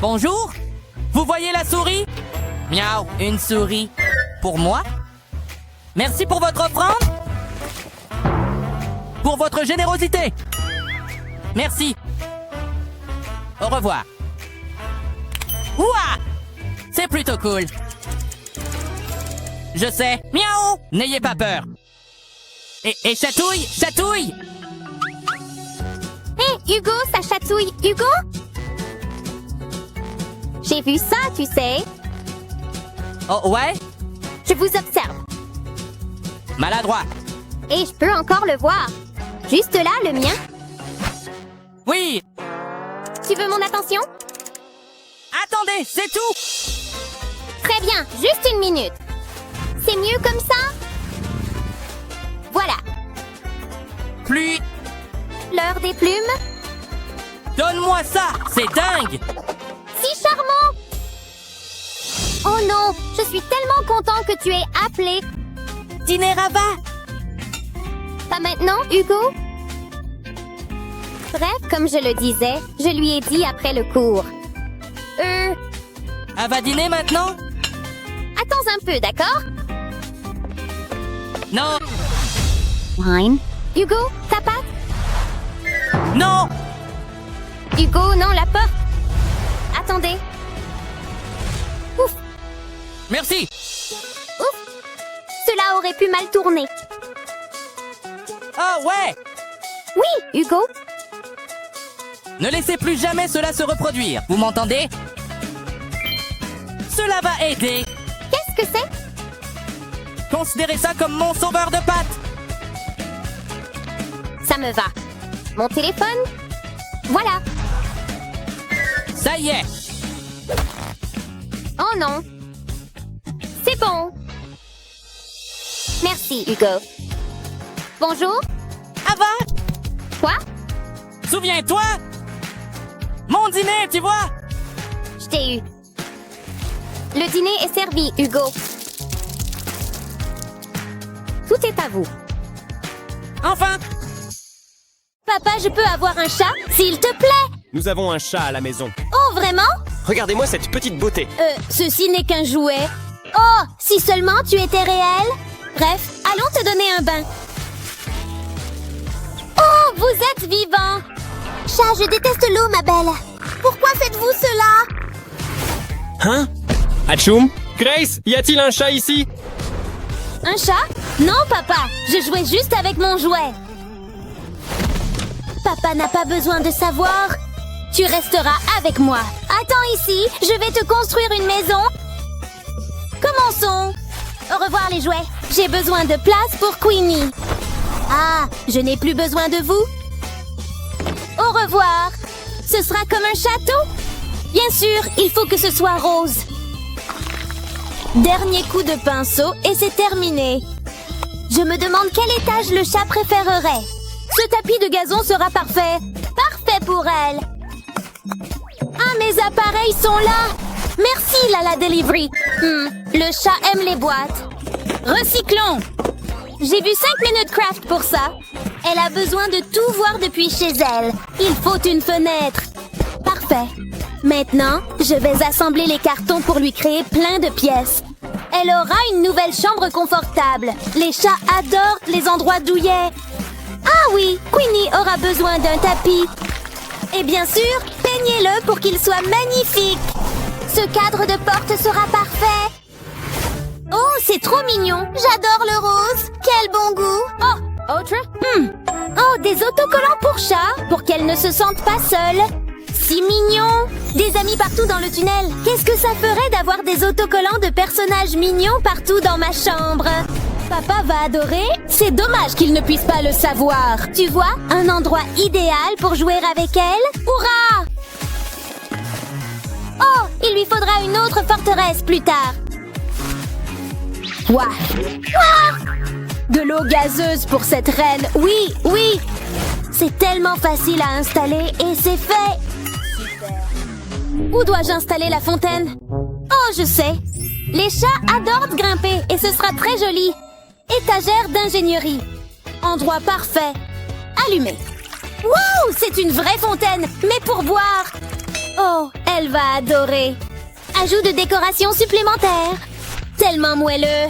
Bonjour? Vous voyez la souris? Miaou, une souris. Pour moi? Merci pour votre offrande. Pour votre générosité. Merci. Au revoir. Ouah! C'est plutôt cool. Je sais. Miaou! N'ayez pas peur. Et chatouille, chatouille! Hé, Hugo, ça chatouille. Hugo? J'ai vu ça, tu sais. Oh, ouais? Je vous observe. Maladroit. Et je peux encore le voir. Juste là, le mien. Oui! Tu veux mon attention? Attendez, c'est tout! Très bien, juste une minute. C'est mieux comme ça? Voilà, Plus... l'heure des plumes. Donne-moi ça! C'est dingue! Si charmant! Oh non, je suis tellement content que tu aies appelé. Dîner Ava! Pas maintenant, Hugo? Bref, comme je le disais, je lui ai dit après le cours. Ava dîner maintenant? Attends un peu, d'accord? Non! Wine. Hugo, ta patte? Non! Hugo, non, la porte. Attendez. Ouf, Merci! ouf. Cela aurait pu mal tourner. Oh ouais! Oui, Hugo. Ne laissez plus jamais cela se reproduire, vous m'entendez? Cela va aider! Qu'est-ce que c'est? Considérez ça comme mon sauveur de pâtes! Ça me va. Mon téléphone? Voilà. Ça y est! Oh non. C'est bon. Merci, Hugo. Bonjour. Ava! Quoi? Souviens-toi! Mon dîner, tu vois! Je t'ai eu. Le dîner est servi, Hugo. Tout est à vous. Enfin! Papa, je peux avoir un chat, s'il te plaît? Nous avons un chat à la maison. Oh, vraiment? Regardez-moi cette petite beauté. Ceci n'est qu'un jouet. Oh, si seulement tu étais réel. Bref, allons te donner un bain. Oh, vous êtes vivant. Chat, je déteste l'eau, ma belle. Pourquoi faites-vous cela? Hein? Atchoum? Grace, y a-t-il un chat ici? Un chat? Non, papa. Je jouais juste avec mon jouet. Papa n'a pas besoin de savoir. Tu resteras avec moi. Attends ici, je vais te construire une maison. Commençons. Au revoir les jouets. J'ai besoin de place pour Queenie. Ah, je n'ai plus besoin de vous. Au revoir. Ce sera comme un château? Bien sûr, il faut que ce soit rose. Dernier coup de pinceau et c'est terminé. Je me demande quel étage le chat préférerait. Ce tapis de gazon sera parfait. Parfait pour elle. Ah, mes appareils sont là. Merci, Lala Delivery. Le chat aime les boîtes. Recyclons. J'ai vu 5 minutes craft pour ça. Elle a besoin de tout voir depuis chez elle. Il faut une fenêtre. Parfait. Maintenant, je vais assembler les cartons pour lui créer plein de pièces. Elle aura une nouvelle chambre confortable. Les chats adorent les endroits douillets. Ah oui, Queenie aura besoin d'un tapis. Et bien sûr, peignez-le pour qu'il soit magnifique. Ce cadre de porte sera parfait. Oh, c'est trop mignon. J'adore le rose. Quel bon goût. Oh, autre? Oh, des autocollants pour chat, pour qu'elle ne se sente pas seule. Si mignon. Des amis partout dans le tunnel. Qu'est-ce que ça ferait d'avoir des autocollants de personnages mignons partout dans ma chambre? Papa va adorer. C'est dommage qu'il ne puisse pas le savoir. Tu vois, un endroit idéal pour jouer avec elle. Hurrah! Oh, il lui faudra une autre forteresse plus tard. Ouah! De l'eau gazeuse pour cette reine. Oui, oui. C'est tellement facile à installer et c'est fait. Où dois-je installer la fontaine? Oh, je sais. Les chats adorent grimper et ce sera très joli. Étagère d'ingénierie. Endroit parfait. Allumé. Wow, c'est une vraie fontaine, mais pour boire. Oh, elle va adorer. Ajout de décoration supplémentaire. Tellement moelleux.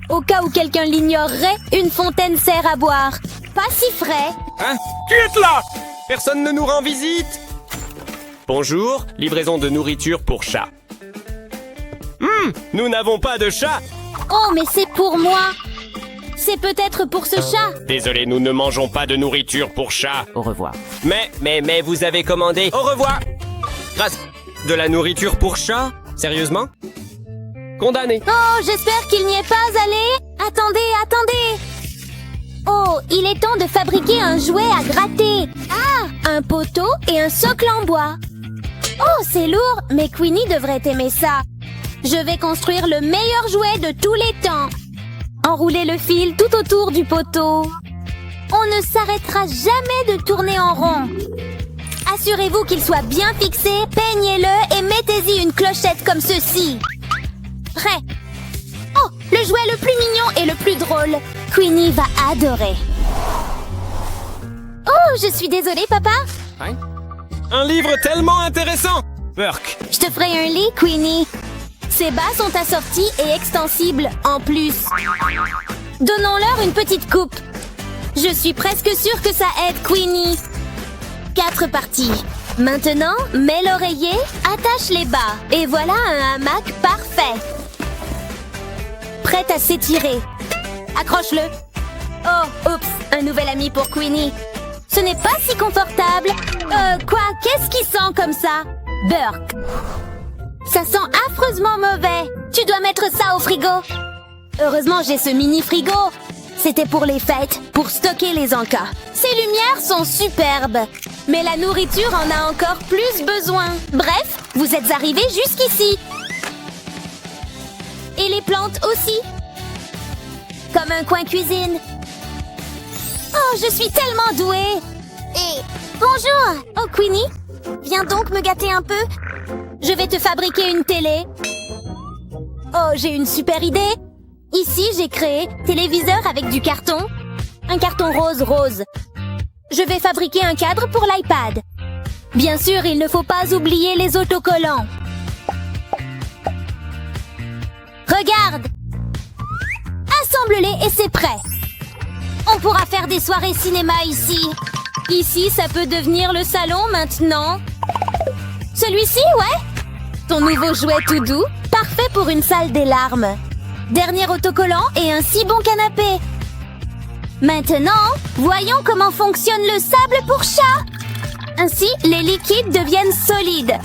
Au cas où quelqu'un l'ignorerait, une fontaine sert à boire. Pas si frais. Hein? Qui est là? Personne ne nous rend visite? Bonjour, livraison de nourriture pour chat. Nous n'avons pas de chat. Oh, mais c'est pour moi. C'est peut-être pour ce chat. Désolé, nous ne mangeons pas de nourriture pour chat. Au revoir. Mais vous avez commandé. Au revoir. Grâce. De la nourriture pour chat? Sérieusement? Condamné. Oh, j'espère qu'il n'y est pas allé. Attendez. Oh, il est temps de fabriquer un jouet à gratter. Ah, un poteau et un socle en bois. Oh, c'est lourd, mais Queenie devrait aimer ça. Je vais construire le meilleur jouet de tous les temps. Enrouler le fil tout autour du poteau. On ne s'arrêtera jamais de tourner en rond. Assurez-vous qu'il soit bien fixé, peignez-le et mettez-y une clochette comme ceci. Prêt. Oh, le jouet le plus mignon et le plus drôle. Queenie va adorer. Oh, je suis désolée, papa. Hein? Un livre tellement intéressant. Burk. Je te ferai un lit, Queenie. Ces bas sont assortis et extensibles en plus. Donnons-leur une petite coupe. Je suis presque sûre que ça aide Queenie. 4 parties. Maintenant, mets l'oreiller, attache les bas. Et voilà un hamac parfait. Prête à s'étirer. Accroche-le. Oh, oups, un nouvel ami pour Queenie. Ce n'est pas si confortable. Quoi? Qu'est-ce qui sent comme ça? Burk. Ça sent affreusement mauvais. Tu dois mettre ça au frigo. Heureusement, j'ai ce mini frigo. C'était pour les fêtes, pour stocker les encas. Ces lumières sont superbes. Mais la nourriture en a encore plus besoin. Bref, vous êtes arrivés jusqu'ici. Et les plantes aussi. Comme un coin cuisine. Oh, je suis tellement douée. Et bonjour. Oh, Queenie, viens donc me gâter un peu. Je vais te fabriquer une télé. Oh, j'ai une super idée. Ici, j'ai créé téléviseur avec du carton. Un carton rose. Je vais fabriquer un cadre pour l'iPad. Bien sûr, il ne faut pas oublier les autocollants. Regarde! Assemble-les et c'est prêt. On pourra faire des soirées cinéma ici. Ici, ça peut devenir le salon maintenant. Celui-ci, ouais? Ton nouveau jouet tout doux, parfait pour une salle des larmes. Dernier autocollant et un si bon canapé. Maintenant, voyons comment fonctionne le sable pour chat. Ainsi, les liquides deviennent solides.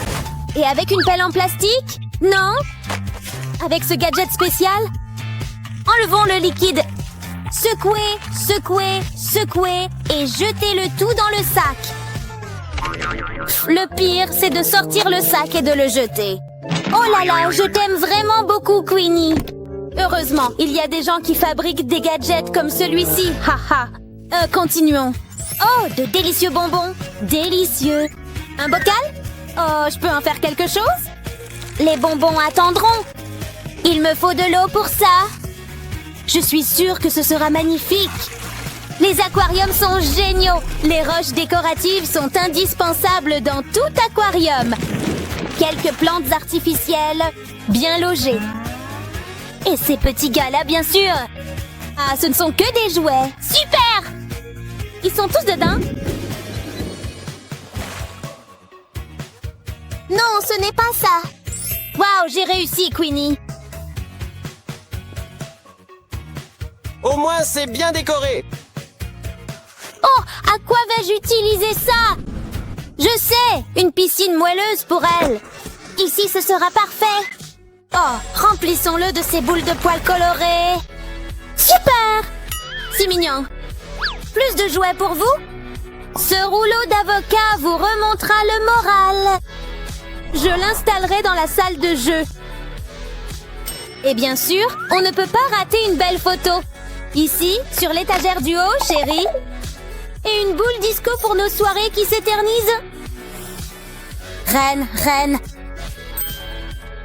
Et avec une pelle en plastique? Non? Avec ce gadget spécial? Enlevons le liquide. Secouez, secouez, secouez et jetez le tout dans le sac. Le pire, c'est de sortir le sac et de le jeter. Oh là là, je t'aime vraiment beaucoup, Queenie. Heureusement, il y a des gens qui fabriquent des gadgets comme celui-ci. Haha. Continuons. Oh, de délicieux bonbons. Délicieux. Un bocal? Oh, je peux en faire quelque chose? Les bonbons attendront. Il me faut de l'eau pour ça. Je suis sûre que ce sera magnifique. Les aquariums sont géniaux. Les roches décoratives sont indispensables dans tout aquarium. Quelques plantes artificielles, bien logées. Et ces petits gars-là, bien sûr. Ah, ce ne sont que des jouets. Super! Ils sont tous dedans? Non, ce n'est pas ça. Waouh, j'ai réussi, Queenie. Au moins, c'est bien décoré. Oh, à quoi vais-je utiliser ça? Je sais, une piscine moelleuse pour elle. Ici, ce sera parfait. Oh, remplissons-le de ces boules de poils colorées. Super! C'est mignon. Plus de jouets pour vous? Ce rouleau d'avocat vous remontera le moral. Je l'installerai dans la salle de jeu. Et bien sûr, on ne peut pas rater une belle photo. Ici, sur l'étagère du haut, chérie. Et une boule disco pour nos soirées qui s'éternisent. Reine, reine.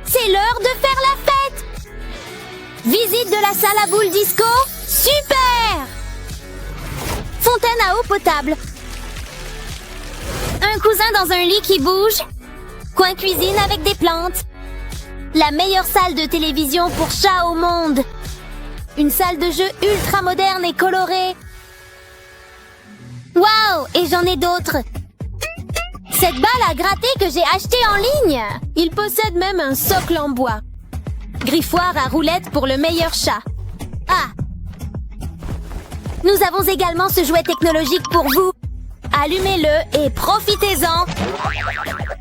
C'est l'heure de faire la fête. Visite de la salle à boules disco. Super! Fontaine à eau potable. Un cousin dans un lit qui bouge. Coin cuisine avec des plantes. La meilleure salle de télévision pour chat au monde. Une salle de jeu ultra moderne et colorée. Waouh! Et j'en ai d'autres. Cette balle à gratter que j'ai achetée en ligne. Il possède même un socle en bois. Griffoir à roulettes pour le meilleur chat. Ah! Nous avons également ce jouet technologique pour vous. Allumez-le et profitez-en.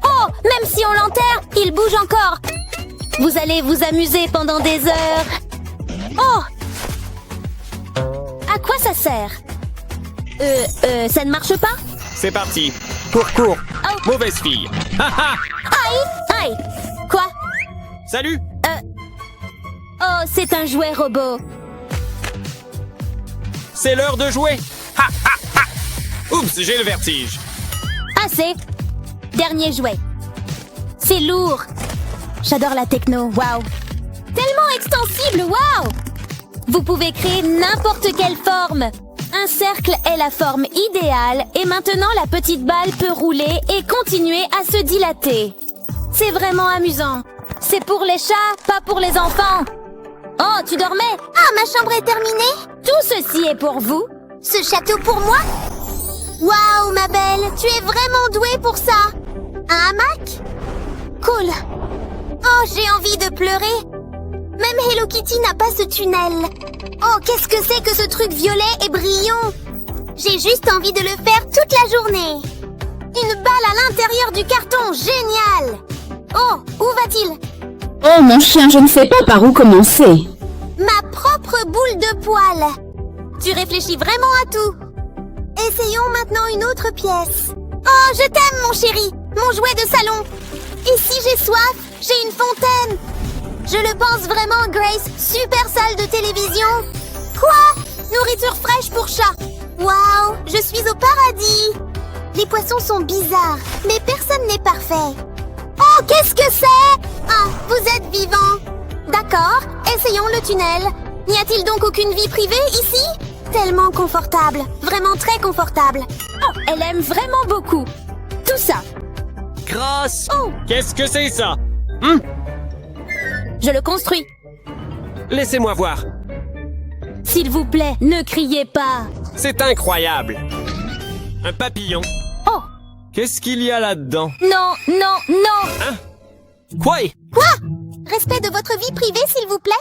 Oh! Même si on l'enterre, il bouge encore. Vous allez vous amuser pendant des heures. Oh! À quoi ça sert? Ça ne marche pas? C'est parti. Cours. Oh. Mauvaise fille. Aïe! Quoi? Salut. Oh, c'est un jouet robot. C'est l'heure de jouer. Oups, j'ai le vertige. Assez. Dernier jouet. C'est lourd. J'adore la techno, waouh. Tellement extensible, waouh. Vous pouvez créer n'importe quelle forme. Un cercle est la forme idéale et maintenant la petite balle peut rouler et continuer à se dilater. C'est vraiment amusant. C'est pour les chats, pas pour les enfants. Oh, tu dormais? Ah, ma chambre est terminée. Tout ceci est pour vous. Ce château pour moi? Waouh, ma belle, tu es vraiment douée pour ça. Un hamac? Cool. Oh, j'ai envie de pleurer. Même Hello Kitty n'a pas ce tunnel. Oh, qu'est-ce que c'est que ce truc violet et brillant? J'ai juste envie de le faire toute la journée. Une balle à l'intérieur du carton, génial. Oh, où va-t-il? Oh mon chien, je ne sais pas par où commencer. Ma propre boule de poil. Tu réfléchis vraiment à tout. Essayons maintenant une autre pièce. Oh, je t'aime, mon chéri. Mon jouet de salon. Ici, j'ai soif. J'ai une fontaine. Je le pense vraiment, Grace. Super salle de télévision. Quoi? Nourriture fraîche pour chat. Waouh, je suis au paradis. Les poissons sont bizarres, mais personne n'est parfait. Oh, qu'est-ce que c'est? Ah, vous êtes vivant. D'accord, essayons le tunnel. N'y a-t-il donc aucune vie privée ici? Tellement confortable, vraiment très confortable. Oh, elle aime vraiment beaucoup. Tout ça. crosse. Oh. Qu'est-ce que c'est ça? Je le construis. Laissez-moi voir. S'il vous plaît, ne criez pas. C'est incroyable. Un papillon. Oh. Qu'est-ce qu'il y a là-dedans? Non, non, non. Quoi? Respect de votre vie privée, s'il vous plaît.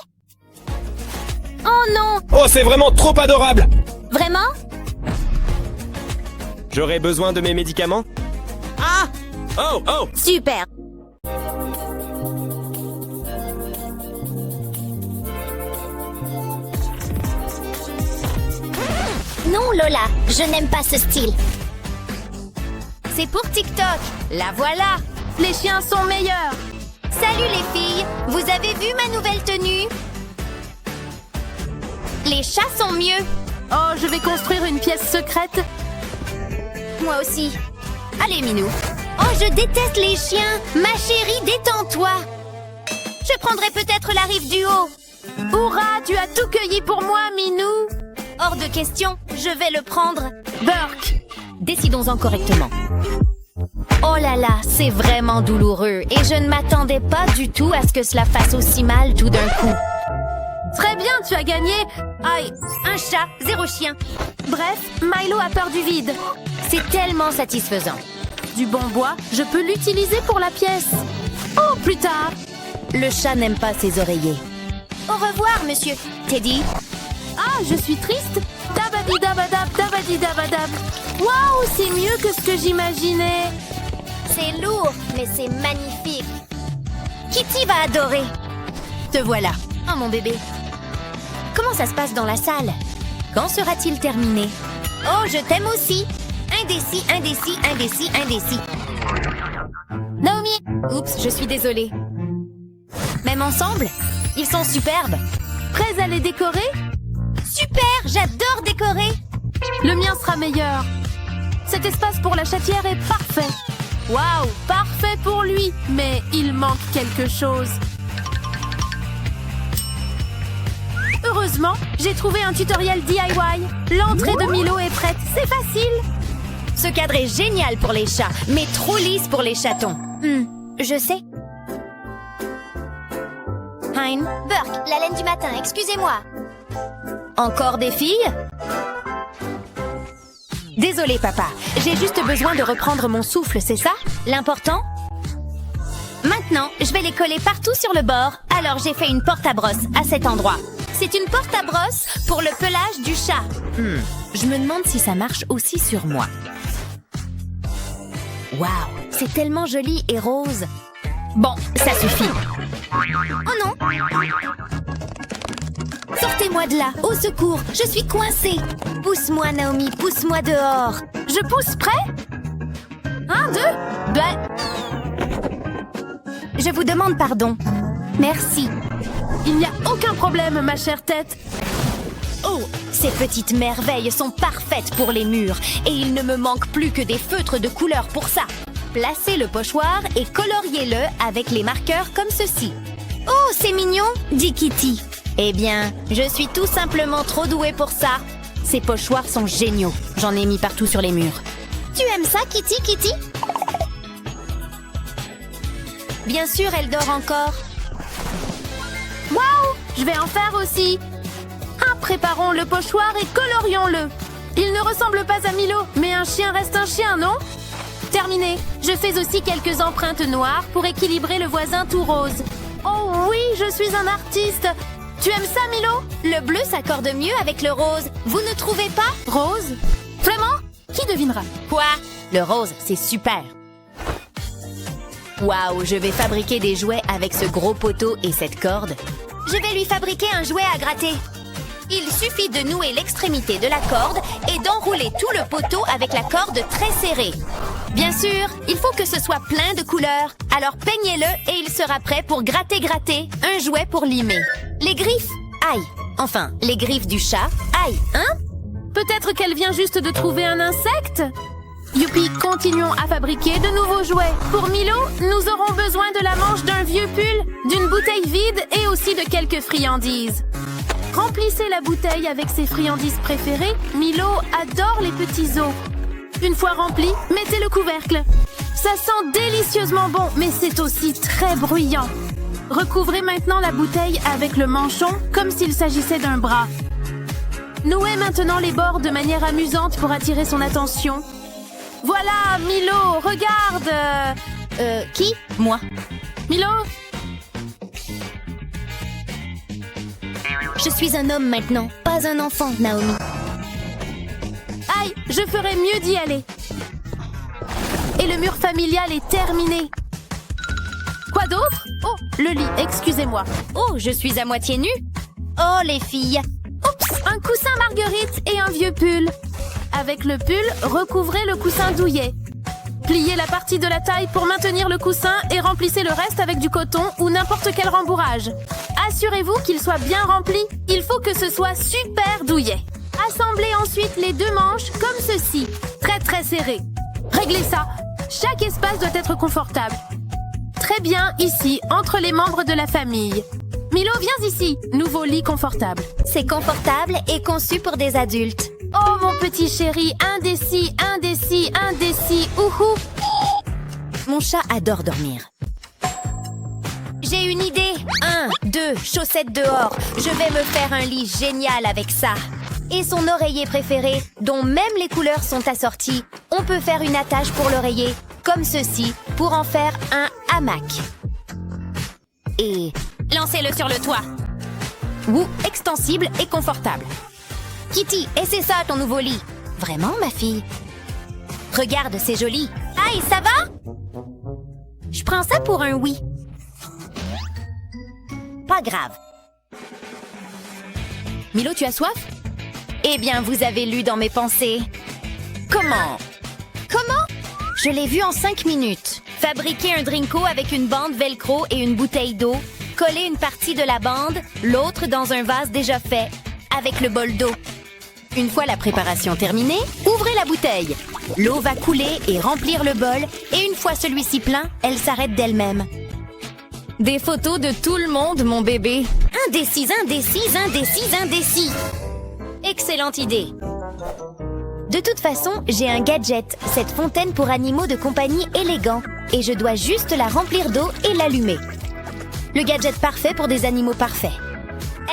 Oh non. Oh, c'est vraiment trop adorable. Vraiment? J'aurais besoin de mes médicaments? Ah! Oh, oh! Super. Non, Lola, je n'aime pas ce style. C'est pour TikTok. La voilà. Les chiens sont meilleurs. Salut les filles. Vous avez vu ma nouvelle tenue? Les chats sont mieux. Oh, je vais construire une pièce secrète. Moi aussi. Allez, Minou. Oh, je déteste les chiens. Ma chérie, détends-toi. Je prendrai peut-être la rive du haut. Hurrah, tu as tout cueilli pour moi, Minou. Hors de question. Je vais le prendre. Burke. Décidons-en correctement. Oh là là, c'est vraiment douloureux. Et je ne m'attendais pas du tout à ce que cela fasse aussi mal tout d'un coup. Très bien, tu as gagné. Aïe, un chat, 0 chien. Bref, Milo a peur du vide. C'est tellement satisfaisant. Du bon bois, je peux l'utiliser pour la pièce. Oh, plus tard. Le chat n'aime pas ses oreillers. Au revoir, monsieur. Teddy. Ah, je suis triste. Dabadi-dabadab, dabadi-dabadab. Waouh, c'est mieux que ce que j'imaginais. C'est lourd, mais c'est magnifique. Kitty va adorer. Te voilà. Oh, mon bébé. Comment ça se passe dans la salle? Quand sera-t-il terminé? Oh, je t'aime aussi. Indécis, indécis, indécis, indécis. Naomi. Oups, je suis désolée. Même ensemble? Ils sont superbes. Prêts à les décorer? Super, j'adore décorer. Le mien sera meilleur. Cet espace pour la chatière est parfait. Waouh, parfait pour lui. Mais il manque quelque chose. Heureusement, j'ai trouvé un tutoriel DIY. L'entrée de Milo est prête, c'est facile. Ce cadre est génial pour les chats, mais trop lisse pour les chatons. Je sais. Hein? Burke, la laine du matin, excusez-moi. Encore des filles? Désolé, papa. J'ai juste besoin de reprendre mon souffle, c'est ça? L'important? Maintenant, je vais les coller partout sur le bord. Alors, j'ai fait une porte à brosse à cet endroit. C'est une porte à brosse pour le pelage du chat. Je me demande si ça marche aussi sur moi. Waouh, c'est tellement joli et rose. Bon, ça suffit. Oh non! Sortez-moi de là! Au secours! Je suis coincée! Pousse-moi, Naomi, pousse-moi dehors! Je pousse prêt? 1, 2, ben... Je vous demande pardon. Merci. Il n'y a aucun problème, ma chère tête. Oh, ces petites merveilles sont parfaites pour les murs. Et il ne me manque plus que des feutres de couleur pour ça. Placez le pochoir et coloriez-le avec les marqueurs comme ceci. Oh, c'est mignon, dit Kitty. Eh bien, je suis tout simplement trop douée pour ça. Ces pochoirs sont géniaux. J'en ai mis partout sur les murs. Tu aimes ça, Kitty, Kitty? Bien sûr, elle dort encore. Waouh! Je vais en faire aussi. Préparons le pochoir et colorions-le. Il ne ressemble pas à Milo, mais un chien reste un chien, non? Terminé. Je fais aussi quelques empreintes noires pour équilibrer le voisin tout rose. Oh oui, je suis un artiste. Tu aimes ça, Milo? Le bleu s'accorde mieux avec le rose. Vous ne trouvez pas? Rose? Vraiment? Qui devinera? Quoi? Le rose, c'est super. Waouh, je vais fabriquer des jouets avec ce gros poteau et cette corde. Je vais lui fabriquer un jouet à gratter. Il suffit de nouer l'extrémité de la corde et d'enrouler tout le poteau avec la corde très serrée. Bien sûr, il faut que ce soit plein de couleurs. Alors peignez-le et il sera prêt pour gratter, un jouet pour limer. Les griffes, aïe. Enfin, les griffes du chat, aïe, hein? Peut-être qu'elle vient juste de trouver un insecte? Youpi, continuons à fabriquer de nouveaux jouets. Pour Milo, nous aurons besoin de la manche d'un vieux pull, d'une bouteille vide et aussi de quelques friandises. Remplissez la bouteille avec ses friandises préférées. Milo adore les petits os. Une fois rempli, mettez le couvercle. Ça sent délicieusement bon, mais c'est aussi très bruyant. Recouvrez maintenant la bouteille avec le manchon comme s'il s'agissait d'un bras. Nouez maintenant les bords de manière amusante pour attirer son attention. Voilà, Milo, regarde! Qui? Moi. Milo? Je suis un homme maintenant, pas un enfant, Naomi. Aïe, je ferais mieux d'y aller. Et le mur familial est terminé. Quoi d'autre? Oh, le lit, excusez-moi. Oh, je suis à moitié nue. Oh, les filles. Oups, un coussin marguerite et un vieux pull. Avec le pull, recouvrez le coussin douillet. Pliez la partie de la taille pour maintenir le coussin et remplissez le reste avec du coton ou n'importe quel rembourrage. Assurez-vous qu'il soit bien rempli. Il faut que ce soit super douillet. Assemblez ensuite les deux manches comme ceci, très très serrées. Réglez ça. Chaque espace doit être confortable. Très bien, ici, entre les membres de la famille. Milo, viens ici. Nouveau lit confortable. C'est confortable et conçu pour des adultes. Oh, mon petit chéri, indécis, indécis, indécis, ouhou. Mon chat adore dormir. J'ai une idée. 1, 2, chaussettes dehors. Je vais me faire un lit génial avec ça. Et son oreiller préféré, dont même les couleurs sont assorties. On peut faire une attache pour l'oreiller, comme ceci, pour en faire un hamac. Et lancez-le sur le toit. Ouh, extensible et confortable. Kitty, et c'est ça ton nouveau lit. Vraiment, ma fille? Regarde, c'est joli. Aïe, ça va? Je prends ça pour un oui. Pas grave. Milo, tu as soif? Eh bien, vous avez lu dans mes pensées. Comment? Je l'ai vu en 5 minutes. Fabriquer un drinko avec une bande velcro et une bouteille d'eau. Coller une partie de la bande, l'autre dans un vase déjà fait, avec le bol d'eau. Une fois la préparation terminée, ouvrez la bouteille. L'eau va couler et remplir le bol, et une fois celui-ci plein, elle s'arrête d'elle-même. Des photos de tout le monde, mon bébé. Indécis, indécis, indécis, indécis. Excellente idée. De toute façon, j'ai un gadget, cette fontaine pour animaux de compagnie élégant, et je dois juste la remplir d'eau et l'allumer. Le gadget parfait pour des animaux parfaits.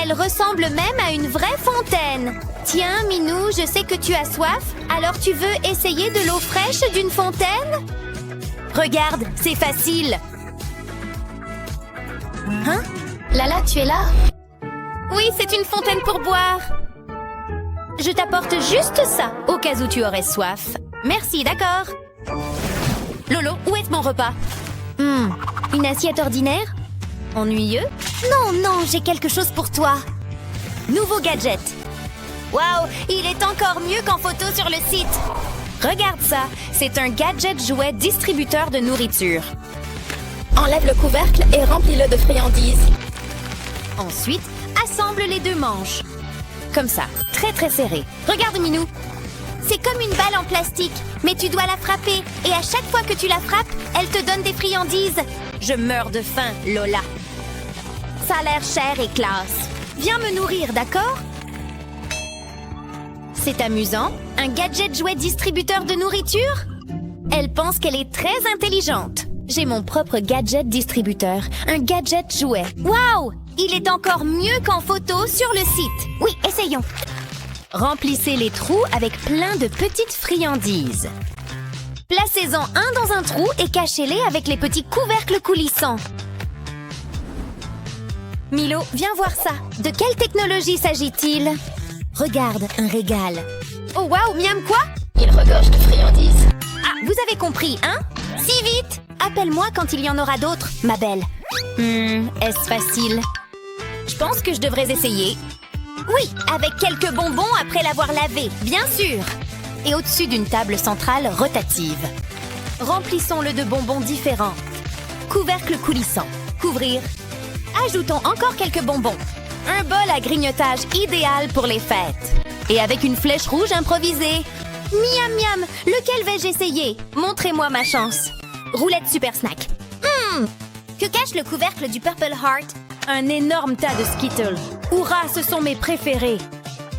Elle ressemble même à une vraie fontaine. Tiens, Minou, je sais que tu as soif, alors tu veux essayer de l'eau fraîche d'une fontaine? Regarde, c'est facile. Hein? Lala, tu es là? Oui, c'est une fontaine pour boire. Je t'apporte juste ça, au cas où tu aurais soif. Merci, d'accord. Lolo, où est mon repas? Une assiette ordinaire? Ennuyeux? Non, j'ai quelque chose pour toi. Nouveau gadget. Waouh, il est encore mieux qu'en photo sur le site. Regarde ça, c'est un gadget jouet distributeur de nourriture. Enlève le couvercle et remplis-le de friandises. Ensuite, assemble les deux manches. Comme ça, très très serré. Regarde, Minou. C'est comme une balle en plastique, mais tu dois la frapper. Et à chaque fois que tu la frappes, elle te donne des friandises. Je meurs de faim, Lola. Ça a l'air cher et classe. Viens me nourrir, d'accord? C'est amusant. Un gadget jouet distributeur de nourriture? Elle pense qu'elle est très intelligente. J'ai mon propre gadget distributeur. Un gadget jouet. Waouh! Il est encore mieux qu'en photo sur le site. Oui, essayons. Remplissez les trous avec plein de petites friandises. Placez-en un dans un trou et cachez-les avec les petits couvercles coulissants. Milo, viens voir ça. De quelle technologie s'agit-il? Regarde, un régal. Oh waouh, miam quoi? Il regorge de friandises. Ah, vous avez compris, hein? Si vite! Appelle-moi quand il y en aura d'autres, ma belle. Est-ce facile? Je pense que je devrais essayer. Oui, avec quelques bonbons après l'avoir lavé, bien sûr. Et au-dessus d'une table centrale rotative. Remplissons-le de bonbons différents. Couvercle coulissant. Couvrir. Ajoutons encore quelques bonbons. Un bol à grignotage idéal pour les fêtes. Et avec une flèche rouge improvisée. Miam miam, lequel vais-je essayer? Montrez-moi ma chance. Roulette super snack. Que cache le couvercle du Purple Heart? Un énorme tas de Skittles. Hourra, ce sont mes préférés.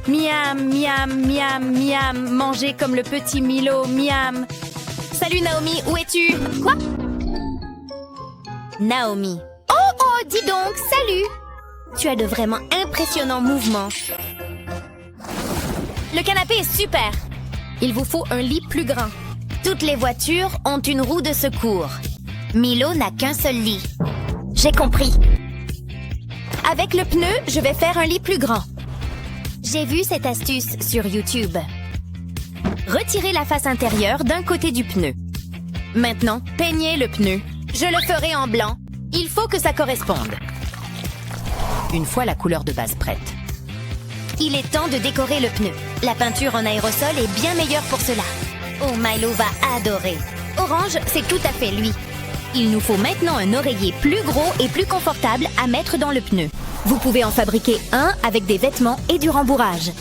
Miam, miam, miam, miam. Manger comme le petit Milo, miam. Ça Salut Naomi, où es-tu? Quoi? Naomi. Oh, dis donc, salut! Tu as de vraiment impressionnants mouvements. Le canapé est super. Il vous faut un lit plus grand. Toutes les voitures ont une roue de secours. Milo n'a qu'un seul lit. J'ai compris. Avec le pneu, je vais faire un lit plus grand. J'ai vu cette astuce sur YouTube. Retirez la face intérieure d'un côté du pneu. Maintenant, peignez le pneu. Je le ferai en blanc. Il faut que ça corresponde. Une fois la couleur de base prête. Il est temps de décorer le pneu. La peinture en aérosol est bien meilleure pour cela. Oh, Milo va adorer. Orange, c'est tout à fait lui. Il nous faut maintenant un oreiller plus gros et plus confortable à mettre dans le pneu. Vous pouvez en fabriquer un avec des vêtements et du rembourrage.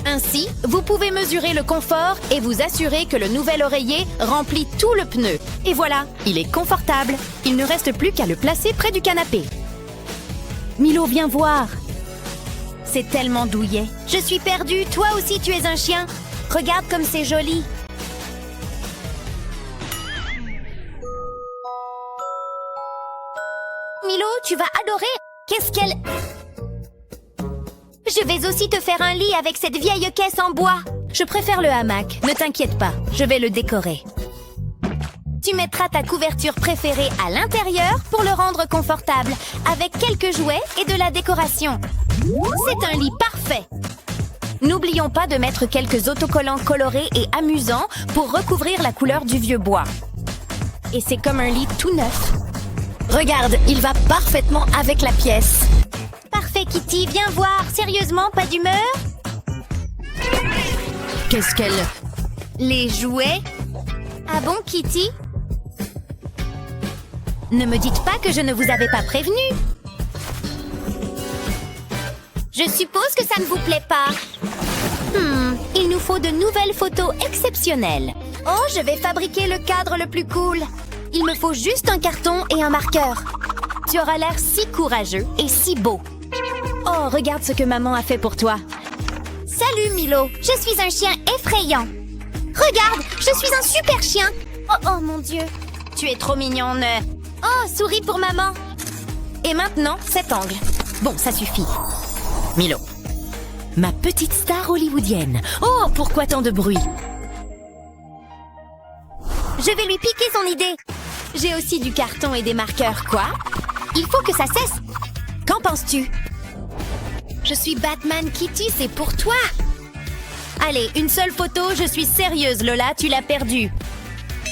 Ainsi, vous pouvez mesurer le confort et vous assurer que le nouvel oreiller remplit tout le pneu. Et voilà, il est confortable. Il ne reste plus qu'à le placer près du canapé. Milo, viens voir. C'est tellement douillet. Je suis perdue, toi aussi tu es un chien. Regarde comme c'est joli. Milo, tu vas adorer. Qu'est-ce qu'elle... Je vais aussi te faire un lit avec cette vieille caisse en bois. Je préfère le hamac. Ne t'inquiète pas, je vais le décorer. Tu mettras ta couverture préférée à l'intérieur pour le rendre confortable, avec quelques jouets et de la décoration. C'est un lit parfait. N'oublions pas de mettre quelques autocollants colorés et amusants pour recouvrir la couleur du vieux bois. Et c'est comme un lit tout neuf. Regarde, il va parfaitement avec la pièce. Parfait, Kitty, viens voir. Sérieusement, pas d'humeur? Qu'est-ce qu'elle... Les jouets? Ah bon, Kitty? Ne me dites pas que je ne vous avais pas prévenu. Je suppose que ça ne vous plaît pas. Il nous faut de nouvelles photos exceptionnelles. Oh, je vais fabriquer le cadre le plus cool. Il me faut juste un carton et un marqueur. Tu auras l'air si courageux et si beau. Oh, regarde ce que maman a fait pour toi. Salut, Milo. Je suis un chien effrayant. Regarde, je suis un super chien. Oh, mon Dieu. Tu es trop mignonne. Oh, souris pour maman. Et maintenant, cet angle. Bon, ça suffit. Milo. Ma petite star hollywoodienne. Oh, pourquoi tant de bruit? Je vais lui piquer son idée. J'ai aussi du carton et des marqueurs. Quoi? Il faut que ça cesse. Qu'en penses-tu? Je suis Batman, Kitty, c'est pour toi. Allez, une seule photo, je suis sérieuse, Lola, tu l'as perdue.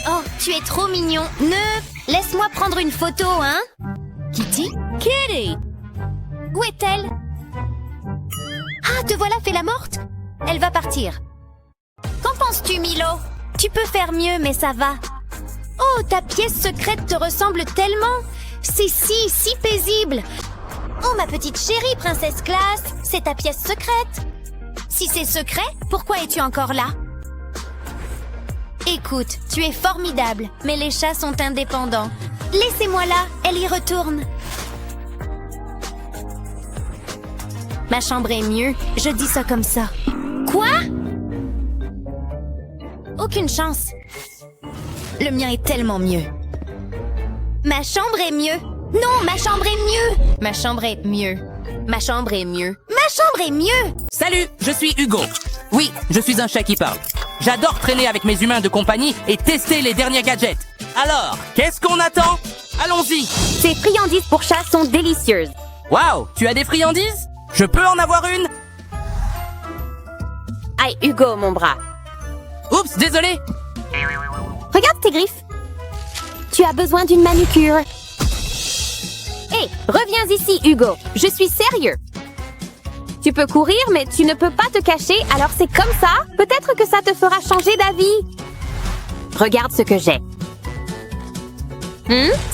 Oh, tu es trop mignon. Laisse-moi prendre une photo, hein? Kitty? Kitty! Où est-elle? Ah, te voilà fait la morte? Elle va partir. Qu'en penses-tu, Milo? Tu peux faire mieux, mais ça va. Oh, ta pièce secrète te ressemble tellement. C'est si paisible. Oh, ma petite chérie, princesse Classe, c'est ta pièce secrète. Si c'est secret, pourquoi es-tu encore là? Écoute, tu es formidable, mais les chats sont indépendants. Laissez-moi là, elle y retourne. Ma chambre est mieux, je dis ça comme ça. Quoi? Aucune chance. Le mien est tellement mieux. Ma chambre est mieux. Non, ma chambre est mieux. Ma chambre est mieux. Ma chambre est mieux. Ma chambre est mieux. Salut, je suis Hugo. Oui, je suis un chat qui parle. J'adore traîner avec mes humains de compagnie et tester les derniers gadgets. Alors, qu'est-ce qu'on attend? Allons-y. Ces friandises pour chats sont délicieuses. Waouh, tu as des friandises? Je peux en avoir une? Aïe, Hugo, mon bras. Oups, désolé. Regarde tes griffes. Tu as besoin d'une manucure. Hé, reviens ici, Hugo. Je suis sérieux. Tu peux courir, mais tu ne peux pas te cacher, alors c'est comme ça. Peut-être que ça te fera changer d'avis. Regarde ce que j'ai.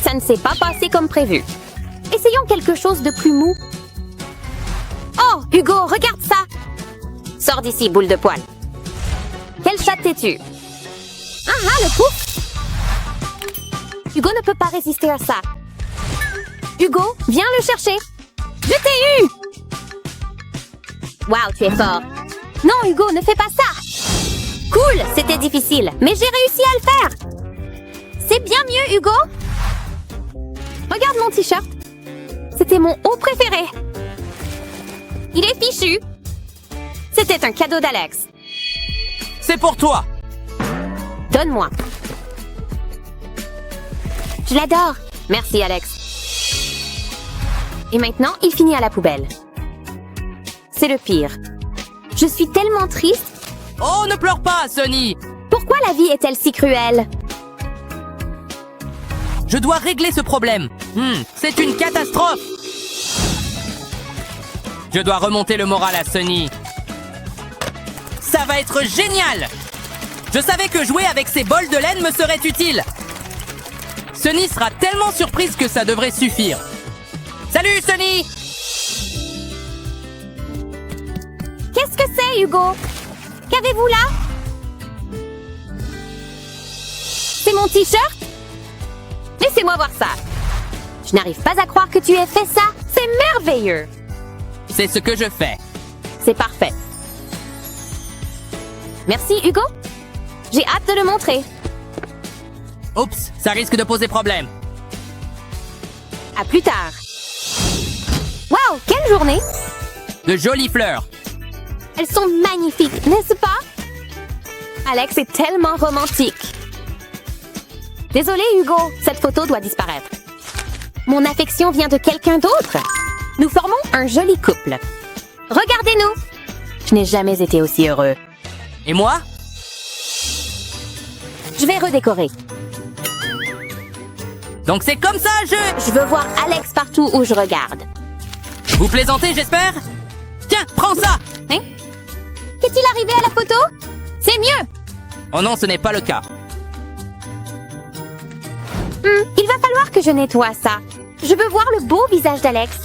Ça ne s'est pas passé comme prévu. Essayons quelque chose de plus mou. Oh, Hugo, regarde ça. Sors d'ici, boule de poil. Quel chat t'es-tu? Ah, le pouf! Hugo ne peut pas résister à ça. Hugo, viens le chercher. Je t'ai eu! Waouh, tu es fort. Non, Hugo, ne fais pas ça. Cool, c'était difficile, mais j'ai réussi à le faire. C'est bien mieux, Hugo. Regarde mon t-shirt. C'était mon haut préféré. Il est fichu. C'était un cadeau d'Alex. C'est pour toi. Donne-moi. Je l'adore. Merci, Alex. Et maintenant, il finit à la poubelle. C'est le pire. Je suis tellement triste. Oh, ne pleure pas, Sunny. Pourquoi la vie est-elle si cruelle? Je dois régler ce problème. C'est une catastrophe. Je dois remonter le moral à Sunny. Ça va être génial. Je savais que jouer avec ces bols de laine me serait utile. Sunny sera tellement surprise que ça devrait suffire. Salut, Sunny! Qu'est-ce que c'est, Hugo? Qu'avez-vous là? C'est mon t-shirt? Laissez-moi voir ça. Je n'arrive pas à croire que tu aies fait ça. C'est merveilleux. C'est ce que je fais. C'est parfait. Merci, Hugo. J'ai hâte de le montrer. Oups, ça risque de poser problème. À plus tard. Waouh, quelle journée! De jolies fleurs. Elles sont magnifiques, n'est-ce pas? Alex est tellement romantique. Désolé, Hugo, cette photo doit disparaître. Mon affection vient de quelqu'un d'autre. Nous formons un joli couple. Regardez-nous. Je n'ai jamais été aussi heureux. Et moi? Je vais redécorer. Donc c'est comme ça, Je veux voir Alex partout où je regarde. Vous plaisantez, j'espère? Tiens, prends ça! Hein? Qu'est-il arrivé à la photo? C'est mieux. Oh non, ce n'est pas le cas. Il va falloir que je nettoie ça. Je veux voir le beau visage d'Alex.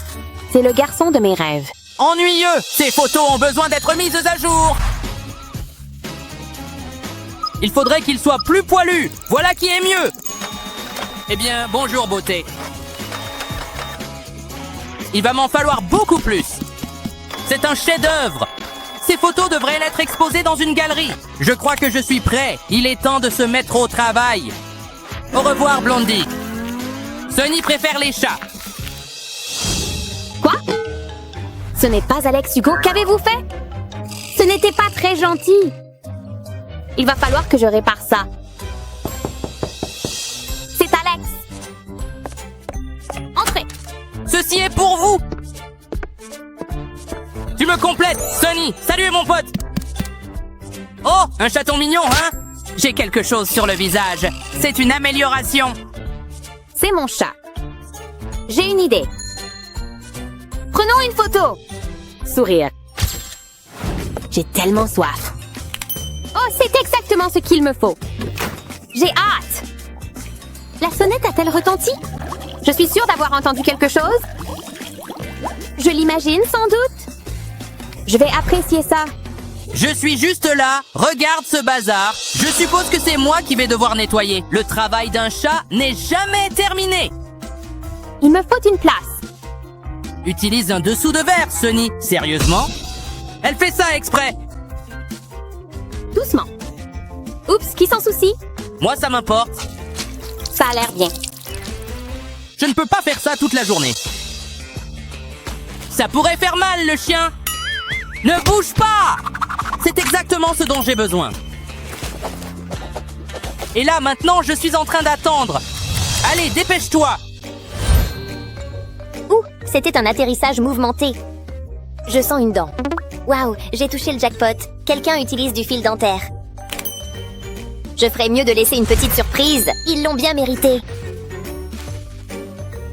C'est le garçon de mes rêves. Ennuyeux! Ces photos ont besoin d'être mises à jour! Il faudrait qu'il soit plus poilu! Voilà qui est mieux! Eh bien, bonjour, beauté. Il va m'en falloir beaucoup plus. C'est un chef-d'œuvre. Ces photos devraient être exposées dans une galerie. Je crois que je suis prêt. Il est temps de se mettre au travail. Au revoir, Blondie. Sunny préfère les chats. Quoi? Ce n'est pas Alex, Hugo. Qu'avez-vous fait? Ce n'était pas très gentil. Il va falloir que je répare ça. C'est Alex. Entrez. Ceci est pour vous. Tu me complètes, Sunny. Salut, mon pote. Oh, un chaton mignon, hein? J'ai quelque chose sur le visage. C'est une amélioration. C'est mon chat. J'ai une idée. Prenons une photo. Sourire. J'ai tellement soif. Oh, c'est exactement ce qu'il me faut. J'ai hâte. La sonnette a-t-elle retenti? Je suis sûre d'avoir entendu quelque chose. Je l'imagine sans doute. Je vais apprécier ça. Je suis juste là. Regarde ce bazar. Je suppose que c'est moi qui vais devoir nettoyer. Le travail d'un chat n'est jamais terminé. Il me faut une place. Utilise un dessous de verre, Sunny. Sérieusement? Elle fait ça exprès. Doucement. Oups, qui s'en soucie? Moi, ça m'importe. Ça a l'air bien. Je ne peux pas faire ça toute la journée. Ça pourrait faire mal, le chien. Ne bouge pas! C'est exactement ce dont j'ai besoin. Et là, maintenant, je suis en train d'attendre. Allez, dépêche-toi! Ouh, c'était un atterrissage mouvementé. Je sens une dent. Waouh, j'ai touché le jackpot. Quelqu'un utilise du fil dentaire. Je ferais mieux de laisser une petite surprise. Ils l'ont bien mérité.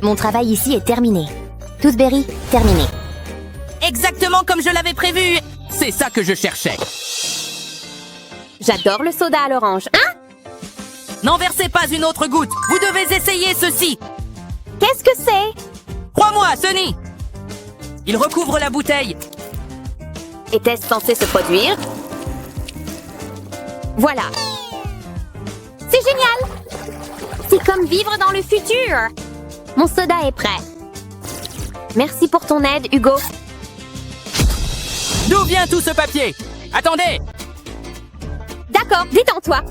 Mon travail ici est terminé. Toothberry, terminé. Exactement comme je l'avais prévu. C'est ça que je cherchais. J'adore le soda à l'orange. Hein? N'en versez pas une autre goutte. Vous devez essayer ceci. Qu'est-ce que c'est? Crois-moi, Sunny. Il recouvre la bouteille. Était-ce censé se produire? Voilà. C'est génial! C'est comme vivre dans le futur. Mon soda est prêt. Merci pour ton aide, Hugo. D'où vient tout ce papier? Attendez! D'accord, détends-toi.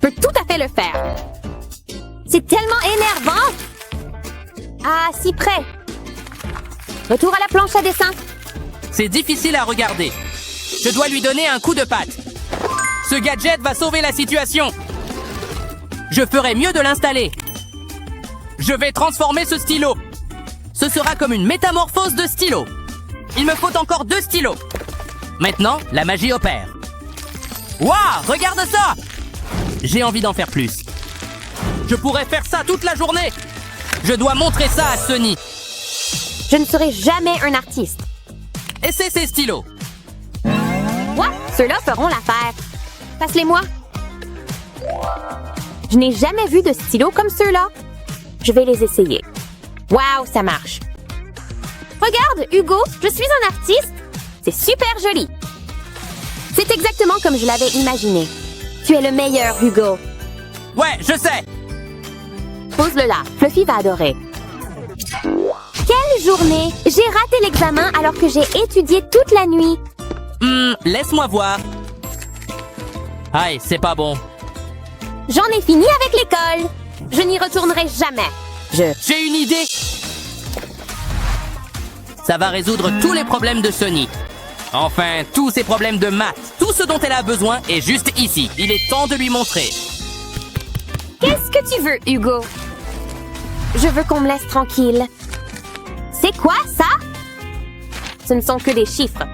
peux tout à fait le faire. C'est tellement énervant. Ah, si près. Retour à la planche à dessin. C'est difficile à regarder. Je dois lui donner un coup de patte. Ce gadget va sauver la situation. Je ferai mieux de l'installer. Je vais transformer ce stylo. Ce sera comme une métamorphose de stylo. Il me faut encore 2 stylos. Maintenant, la magie opère. Waouh, regarde ça! J'ai envie d'en faire plus. Je pourrais faire ça toute la journée. Je dois montrer ça à Sony. Je ne serai jamais un artiste. Et c'est ces stylos. Quoi? Ceux-là feront l'affaire. Passe-les-moi. Je n'ai jamais vu de stylos comme ceux-là. Je vais les essayer. Waouh, ça marche. Regarde, Hugo, je suis un artiste. C'est super joli. C'est exactement comme je l'avais imaginé. Tu es le meilleur, Hugo. Ouais, je sais. Pose-le là. Fluffy va adorer. Quelle journée! J'ai raté l'examen alors que j'ai étudié toute la nuit. Laisse-moi voir. Aïe, c'est pas bon. J'en ai fini avec l'école. Je n'y retournerai jamais. J'ai une idée. Ça va résoudre tous les problèmes de Sony. Enfin, tous ses problèmes de maths. Tout ce dont elle a besoin est juste ici. Il est temps de lui montrer. Qu'est-ce que tu veux, Hugo? Je veux qu'on me laisse tranquille. C'est quoi, ça? Ce ne sont que des chiffres.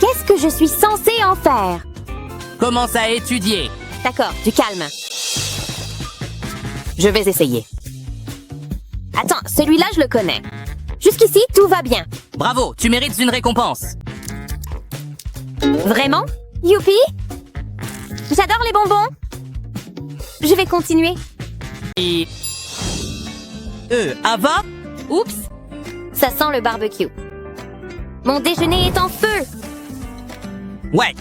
Qu'est-ce que je suis censée en faire? Commence à étudier. D'accord, du calme. Je vais essayer. Attends, celui-là, je le connais. Jusqu'ici, tout va bien. Bravo, tu mérites une récompense. Vraiment? Youpi! J'adore les bonbons. Je vais continuer. Et... Ava? Oups! Ça sent le barbecue. Mon déjeuner est en feu! Ouais.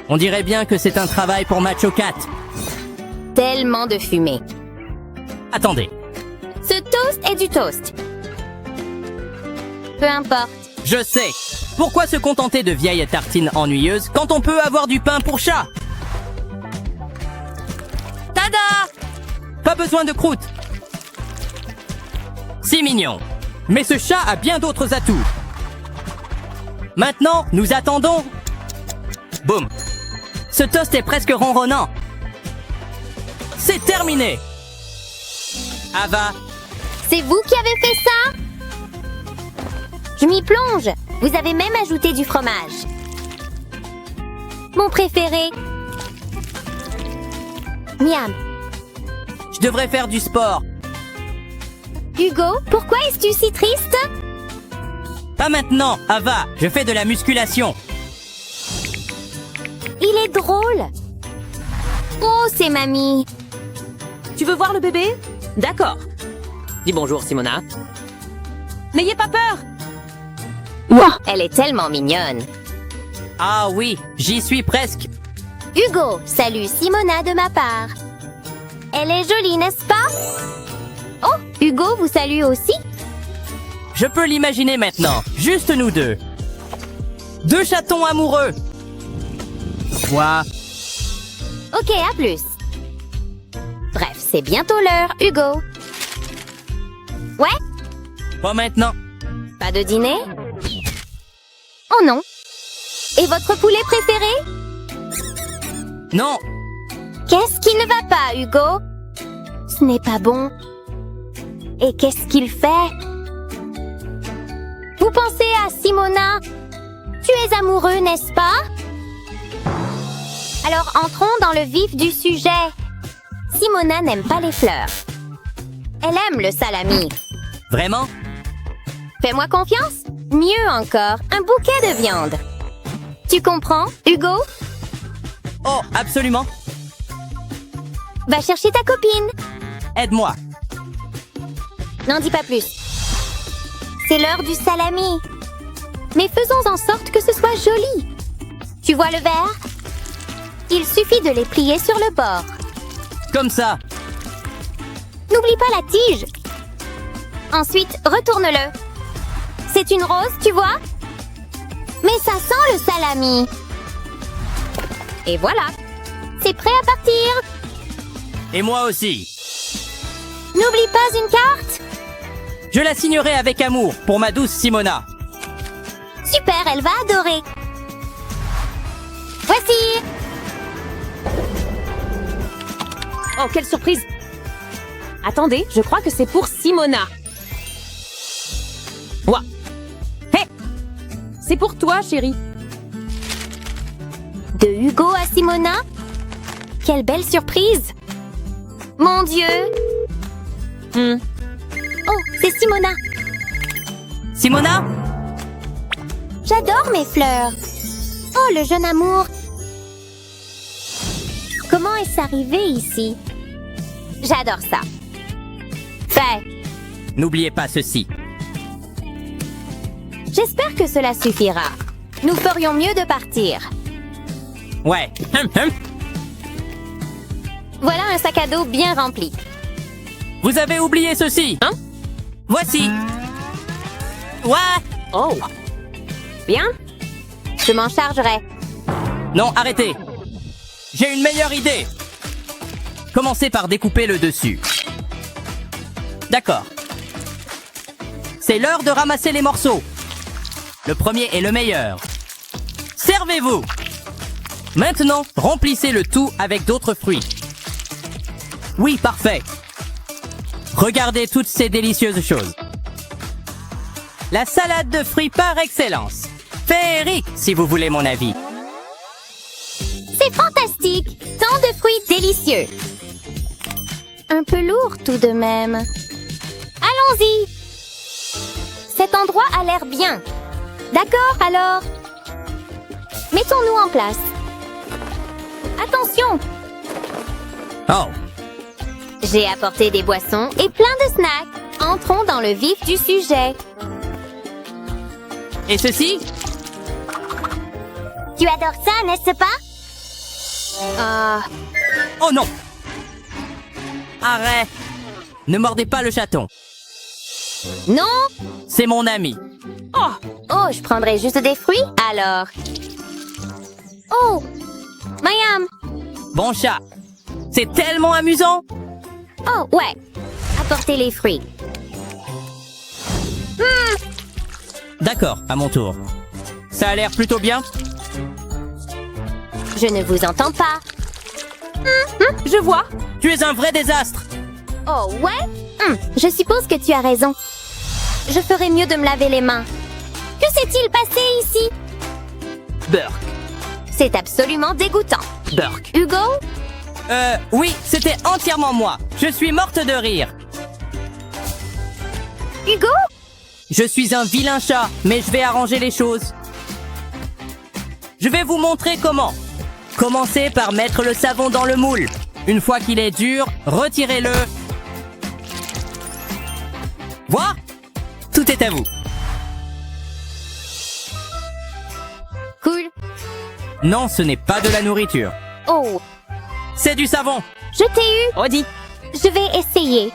On dirait bien que c'est un travail pour Macho Cat. Tellement de fumée. Attendez. Ce toast est du toast. Peu importe. Je sais. Pourquoi se contenter de vieilles tartines ennuyeuses quand on peut avoir du pain pour chat? Tada! Pas besoin de croûte. C'est mignon. Mais ce chat a bien d'autres atouts. Maintenant, nous attendons. Boum. Ce toast est presque ronronnant. C'est terminé. Ava. C'est vous qui avez fait ça? Je m'y plonge. Vous avez même ajouté du fromage. Mon préféré. Miam. Je devrais faire du sport. Hugo, pourquoi es-tu si triste? Pas maintenant, Ava. Je fais de la musculation. Il est drôle. Oh, c'est mamie. Tu veux voir le bébé? D'accord. Dis bonjour, Simona. N'ayez pas peur. Elle est tellement mignonne. Ah oui, j'y suis presque. Hugo, salut Simona de ma part. Elle est jolie, n'est-ce pas? Oh, Hugo vous salue aussi? Je peux l'imaginer maintenant. Juste nous deux. 2 chatons amoureux. Quoi? Ok, à plus. Bref, c'est bientôt l'heure, Hugo. Ouais? Pas maintenant. Pas de dîner? Oh non. Et votre poulet préféré? Non. Qu'est-ce qui ne va pas, Hugo? Ce n'est pas bon. Et qu'est-ce qu'il fait? Vous pensez à Simona? Tu es amoureux, n'est-ce pas? Alors entrons dans le vif du sujet. Simona n'aime pas les fleurs. Elle aime le salami. Vraiment? Fais-moi confiance? Mieux encore, un bouquet de viande. Tu comprends, Hugo? Oh, absolument. Va chercher ta copine. Aide-moi. N'en dis pas plus. C'est l'heure du salami. Mais faisons en sorte que ce soit joli. Tu vois le verre? Il suffit de les plier sur le bord. Comme ça. N'oublie pas la tige. Ensuite, retourne-le. C'est une rose, tu vois? Mais ça sent le salami. Et voilà. C'est suis prêt à partir. Et moi aussi. N'oublie pas une carte. Je la signerai avec amour pour ma douce Simona. Super, elle va adorer. Voici. Oh, quelle surprise! Attendez, je crois que c'est pour Simona. Ouah! Hé! C'est pour toi, chérie. De Hugo à Simona? Quelle belle surprise! Mon Dieu! Oh, c'est Simona! Simona? J'adore mes fleurs! Oh, le jeune amour! Comment est-ce arrivé ici? J'adore ça. Fait. N'oubliez pas ceci. J'espère que cela suffira. Nous ferions mieux de partir. Ouais. Voilà un sac à dos bien rempli. Vous avez oublié ceci, hein? Voici. Ouais. Oh! Bien? Je m'en chargerai. Non, arrêtez. J'ai une meilleure idée. Commencez par découper le dessus. D'accord. C'est l'heure de ramasser les morceaux. Le premier est le meilleur. Servez-vous. Maintenant, remplissez le tout avec d'autres fruits. Oui, parfait. Regardez toutes ces délicieuses choses. La salade de fruits par excellence. Féerique, si vous voulez mon avis. C'est fantastique! Tant de fruits délicieux! Un peu lourd tout de même. Allons-y! Cet endroit a l'air bien. D'accord, alors? Mettons-nous en place. Attention! Oh, J'ai apporté des boissons et plein de snacks. Entrons dans le vif du sujet. et ceci? Tu adores ça, n'est-ce pas? Oh non! Arrête! Ne mordez pas le chaton. Non? C'est mon ami. Oh, je prendrais juste des fruits, alors. Oh! Mayam! Bon chat. C'est tellement amusant. Oh, ouais. Apportez les fruits. D'accord, à mon tour. Ça a l'air plutôt bien. Je ne vous entends pas. Je vois. Tu es un vrai désastre. Oh, ouais? Je suppose que tu as raison. Je ferais mieux de me laver les mains. Que s'est-il passé ici? Burk. C'est absolument dégoûtant. Burk. Hugo? Oui, c'était entièrement moi. Je suis morte de rire. Hugo? Je suis un vilain chat, mais je vais arranger les choses. Je vais vous montrer comment. Commencez par mettre le savon dans le moule. Une fois qu'il est dur, retirez-le. Voilà. Tout est à vous. Cool. Non, ce n'est pas de la nourriture. Oh, C'est du savon. je t'ai eu. Redis. Je vais essayer.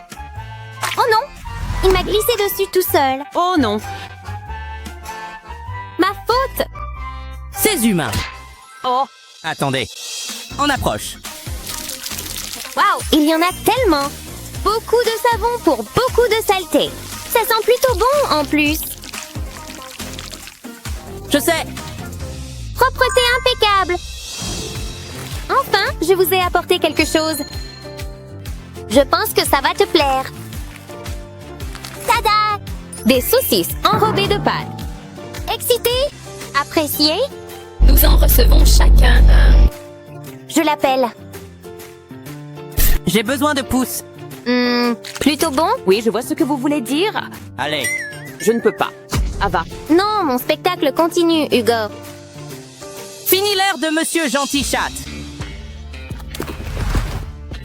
Oh non! Il m'a glissé dessus tout seul. Oh non. Ma faute! Ces humains. Oh. Attendez. On approche. Waouh! Il y en a tellement! Beaucoup de savon pour beaucoup de saleté. Ça sent plutôt bon en plus. Je sais. Propreté impeccable. Enfin, je vous ai apporté quelque chose. Je pense que ça va te plaire. Tada! Des saucisses enrobées de pâte. Excité? Apprécié? Nous en recevons chacun un. Je l'appelle. J'ai besoin de pouces. Plutôt bon? Oui, je vois ce que vous voulez dire. Allez. Je ne peux pas. Ava. Non, mon spectacle continue, Hugo. Fini l'air de Monsieur Gentil Chat.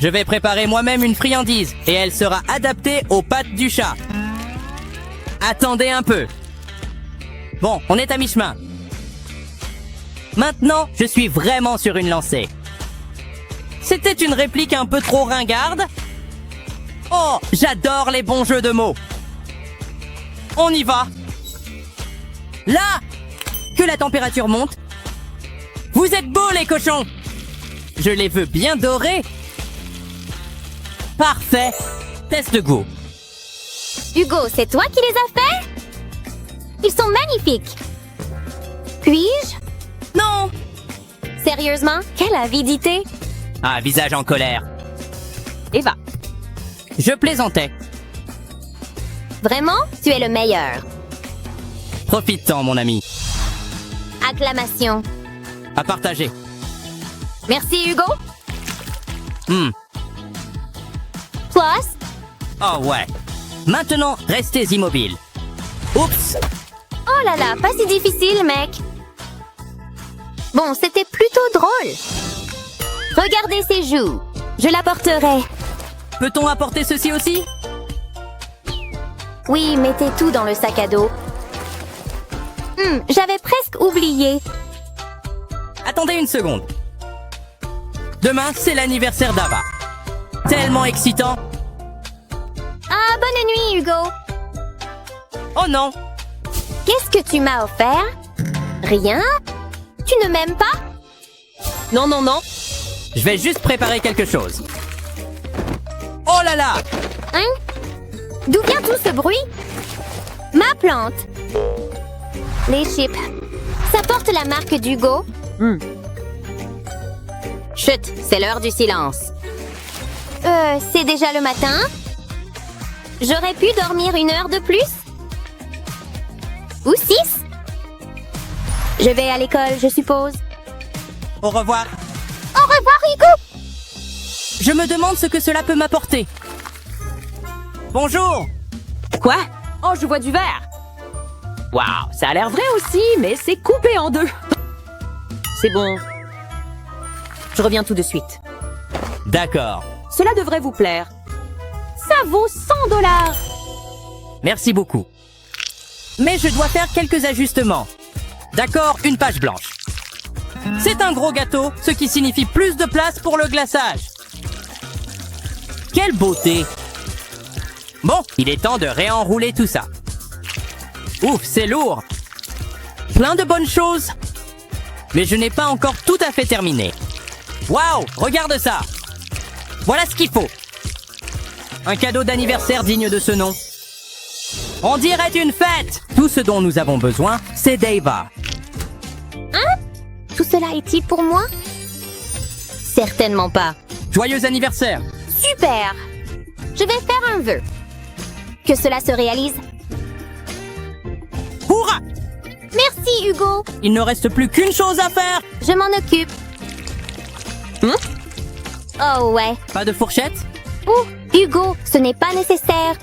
Je vais préparer moi-même une friandise et elle sera adaptée aux pattes du chat. Attendez un peu. Bon, on est à mi-chemin. Maintenant, je suis vraiment sur une lancée. C'était une réplique un peu trop ringarde. Oh, j'adore les bons jeux de mots. On y va. Là, que la température monte. Vous êtes beaux, les cochons. Je les veux bien dorés. Parfait. Test de goût. Hugo, c'est toi qui les as faits? Ils sont magnifiques. Puis-je? Non. Sérieusement? Quelle avidité! Ah, visage en colère. Eva. Je plaisantais. Vraiment? Tu es le meilleur. Profite-en, mon ami. Acclamation. À partager. Merci, Hugo. Plus? Oh ouais. Maintenant, restez immobiles. Oups. Oh là là, pas si difficile, mec. Bon, c'était plutôt drôle. Regardez ses joues. Je l'apporterai. Peut-on apporter ceci aussi? Oui, mettez tout dans le sac à dos. J'avais presque oublié. Attendez une seconde. Demain, c'est l'anniversaire d'Ava. Tellement excitant. Ah, bonne nuit, Hugo. Oh non. Qu'est-ce que tu m'as offert? Rien? Tu ne m'aimes pas? Non, non, non. Je vais juste préparer quelque chose. Oh là là. Hein? D'où vient tout ce bruit? Ma plante. Les chips. Ça porte la marque d'Hugo? Chut, c'est l'heure du silence. C'est déjà le matin? J'aurais pu dormir 1 heure de plus? Ou 6? Je vais à l'école, je suppose. Au revoir. Au revoir, Hugo! Je me demande ce que cela peut m'apporter. Bonjour. Quoi? Oh, je vois du verre. Waouh, ça a l'air vrai aussi, mais c'est coupé en deux. C'est bon. Je reviens tout de suite. D'accord. Cela devrait vous plaire. Ça vaut 100 $. Merci beaucoup. Mais je dois faire quelques ajustements. D'accord, une page blanche. C'est un gros gâteau, ce qui signifie plus de place pour le glaçage. Quelle beauté! Bon, il est temps de réenrouler tout ça. Ouf, c'est lourd. Plein de bonnes choses. Mais je n'ai pas encore tout à fait terminé. Waouh, regarde ça. Voilà ce qu'il faut. Un cadeau d'anniversaire digne de ce nom. On dirait une fête. Tout ce dont nous avons besoin, c'est d'Eva. Tout cela est-il pour moi? Certainement pas. Joyeux anniversaire. Super! Je vais faire un vœu. Que cela se réalise. Hurrah! Merci, Hugo. Il ne reste plus qu'une chose à faire. Je m'en occupe. Oh ouais. Pas de fourchette? Oh, Hugo, ce n'est pas nécessaire.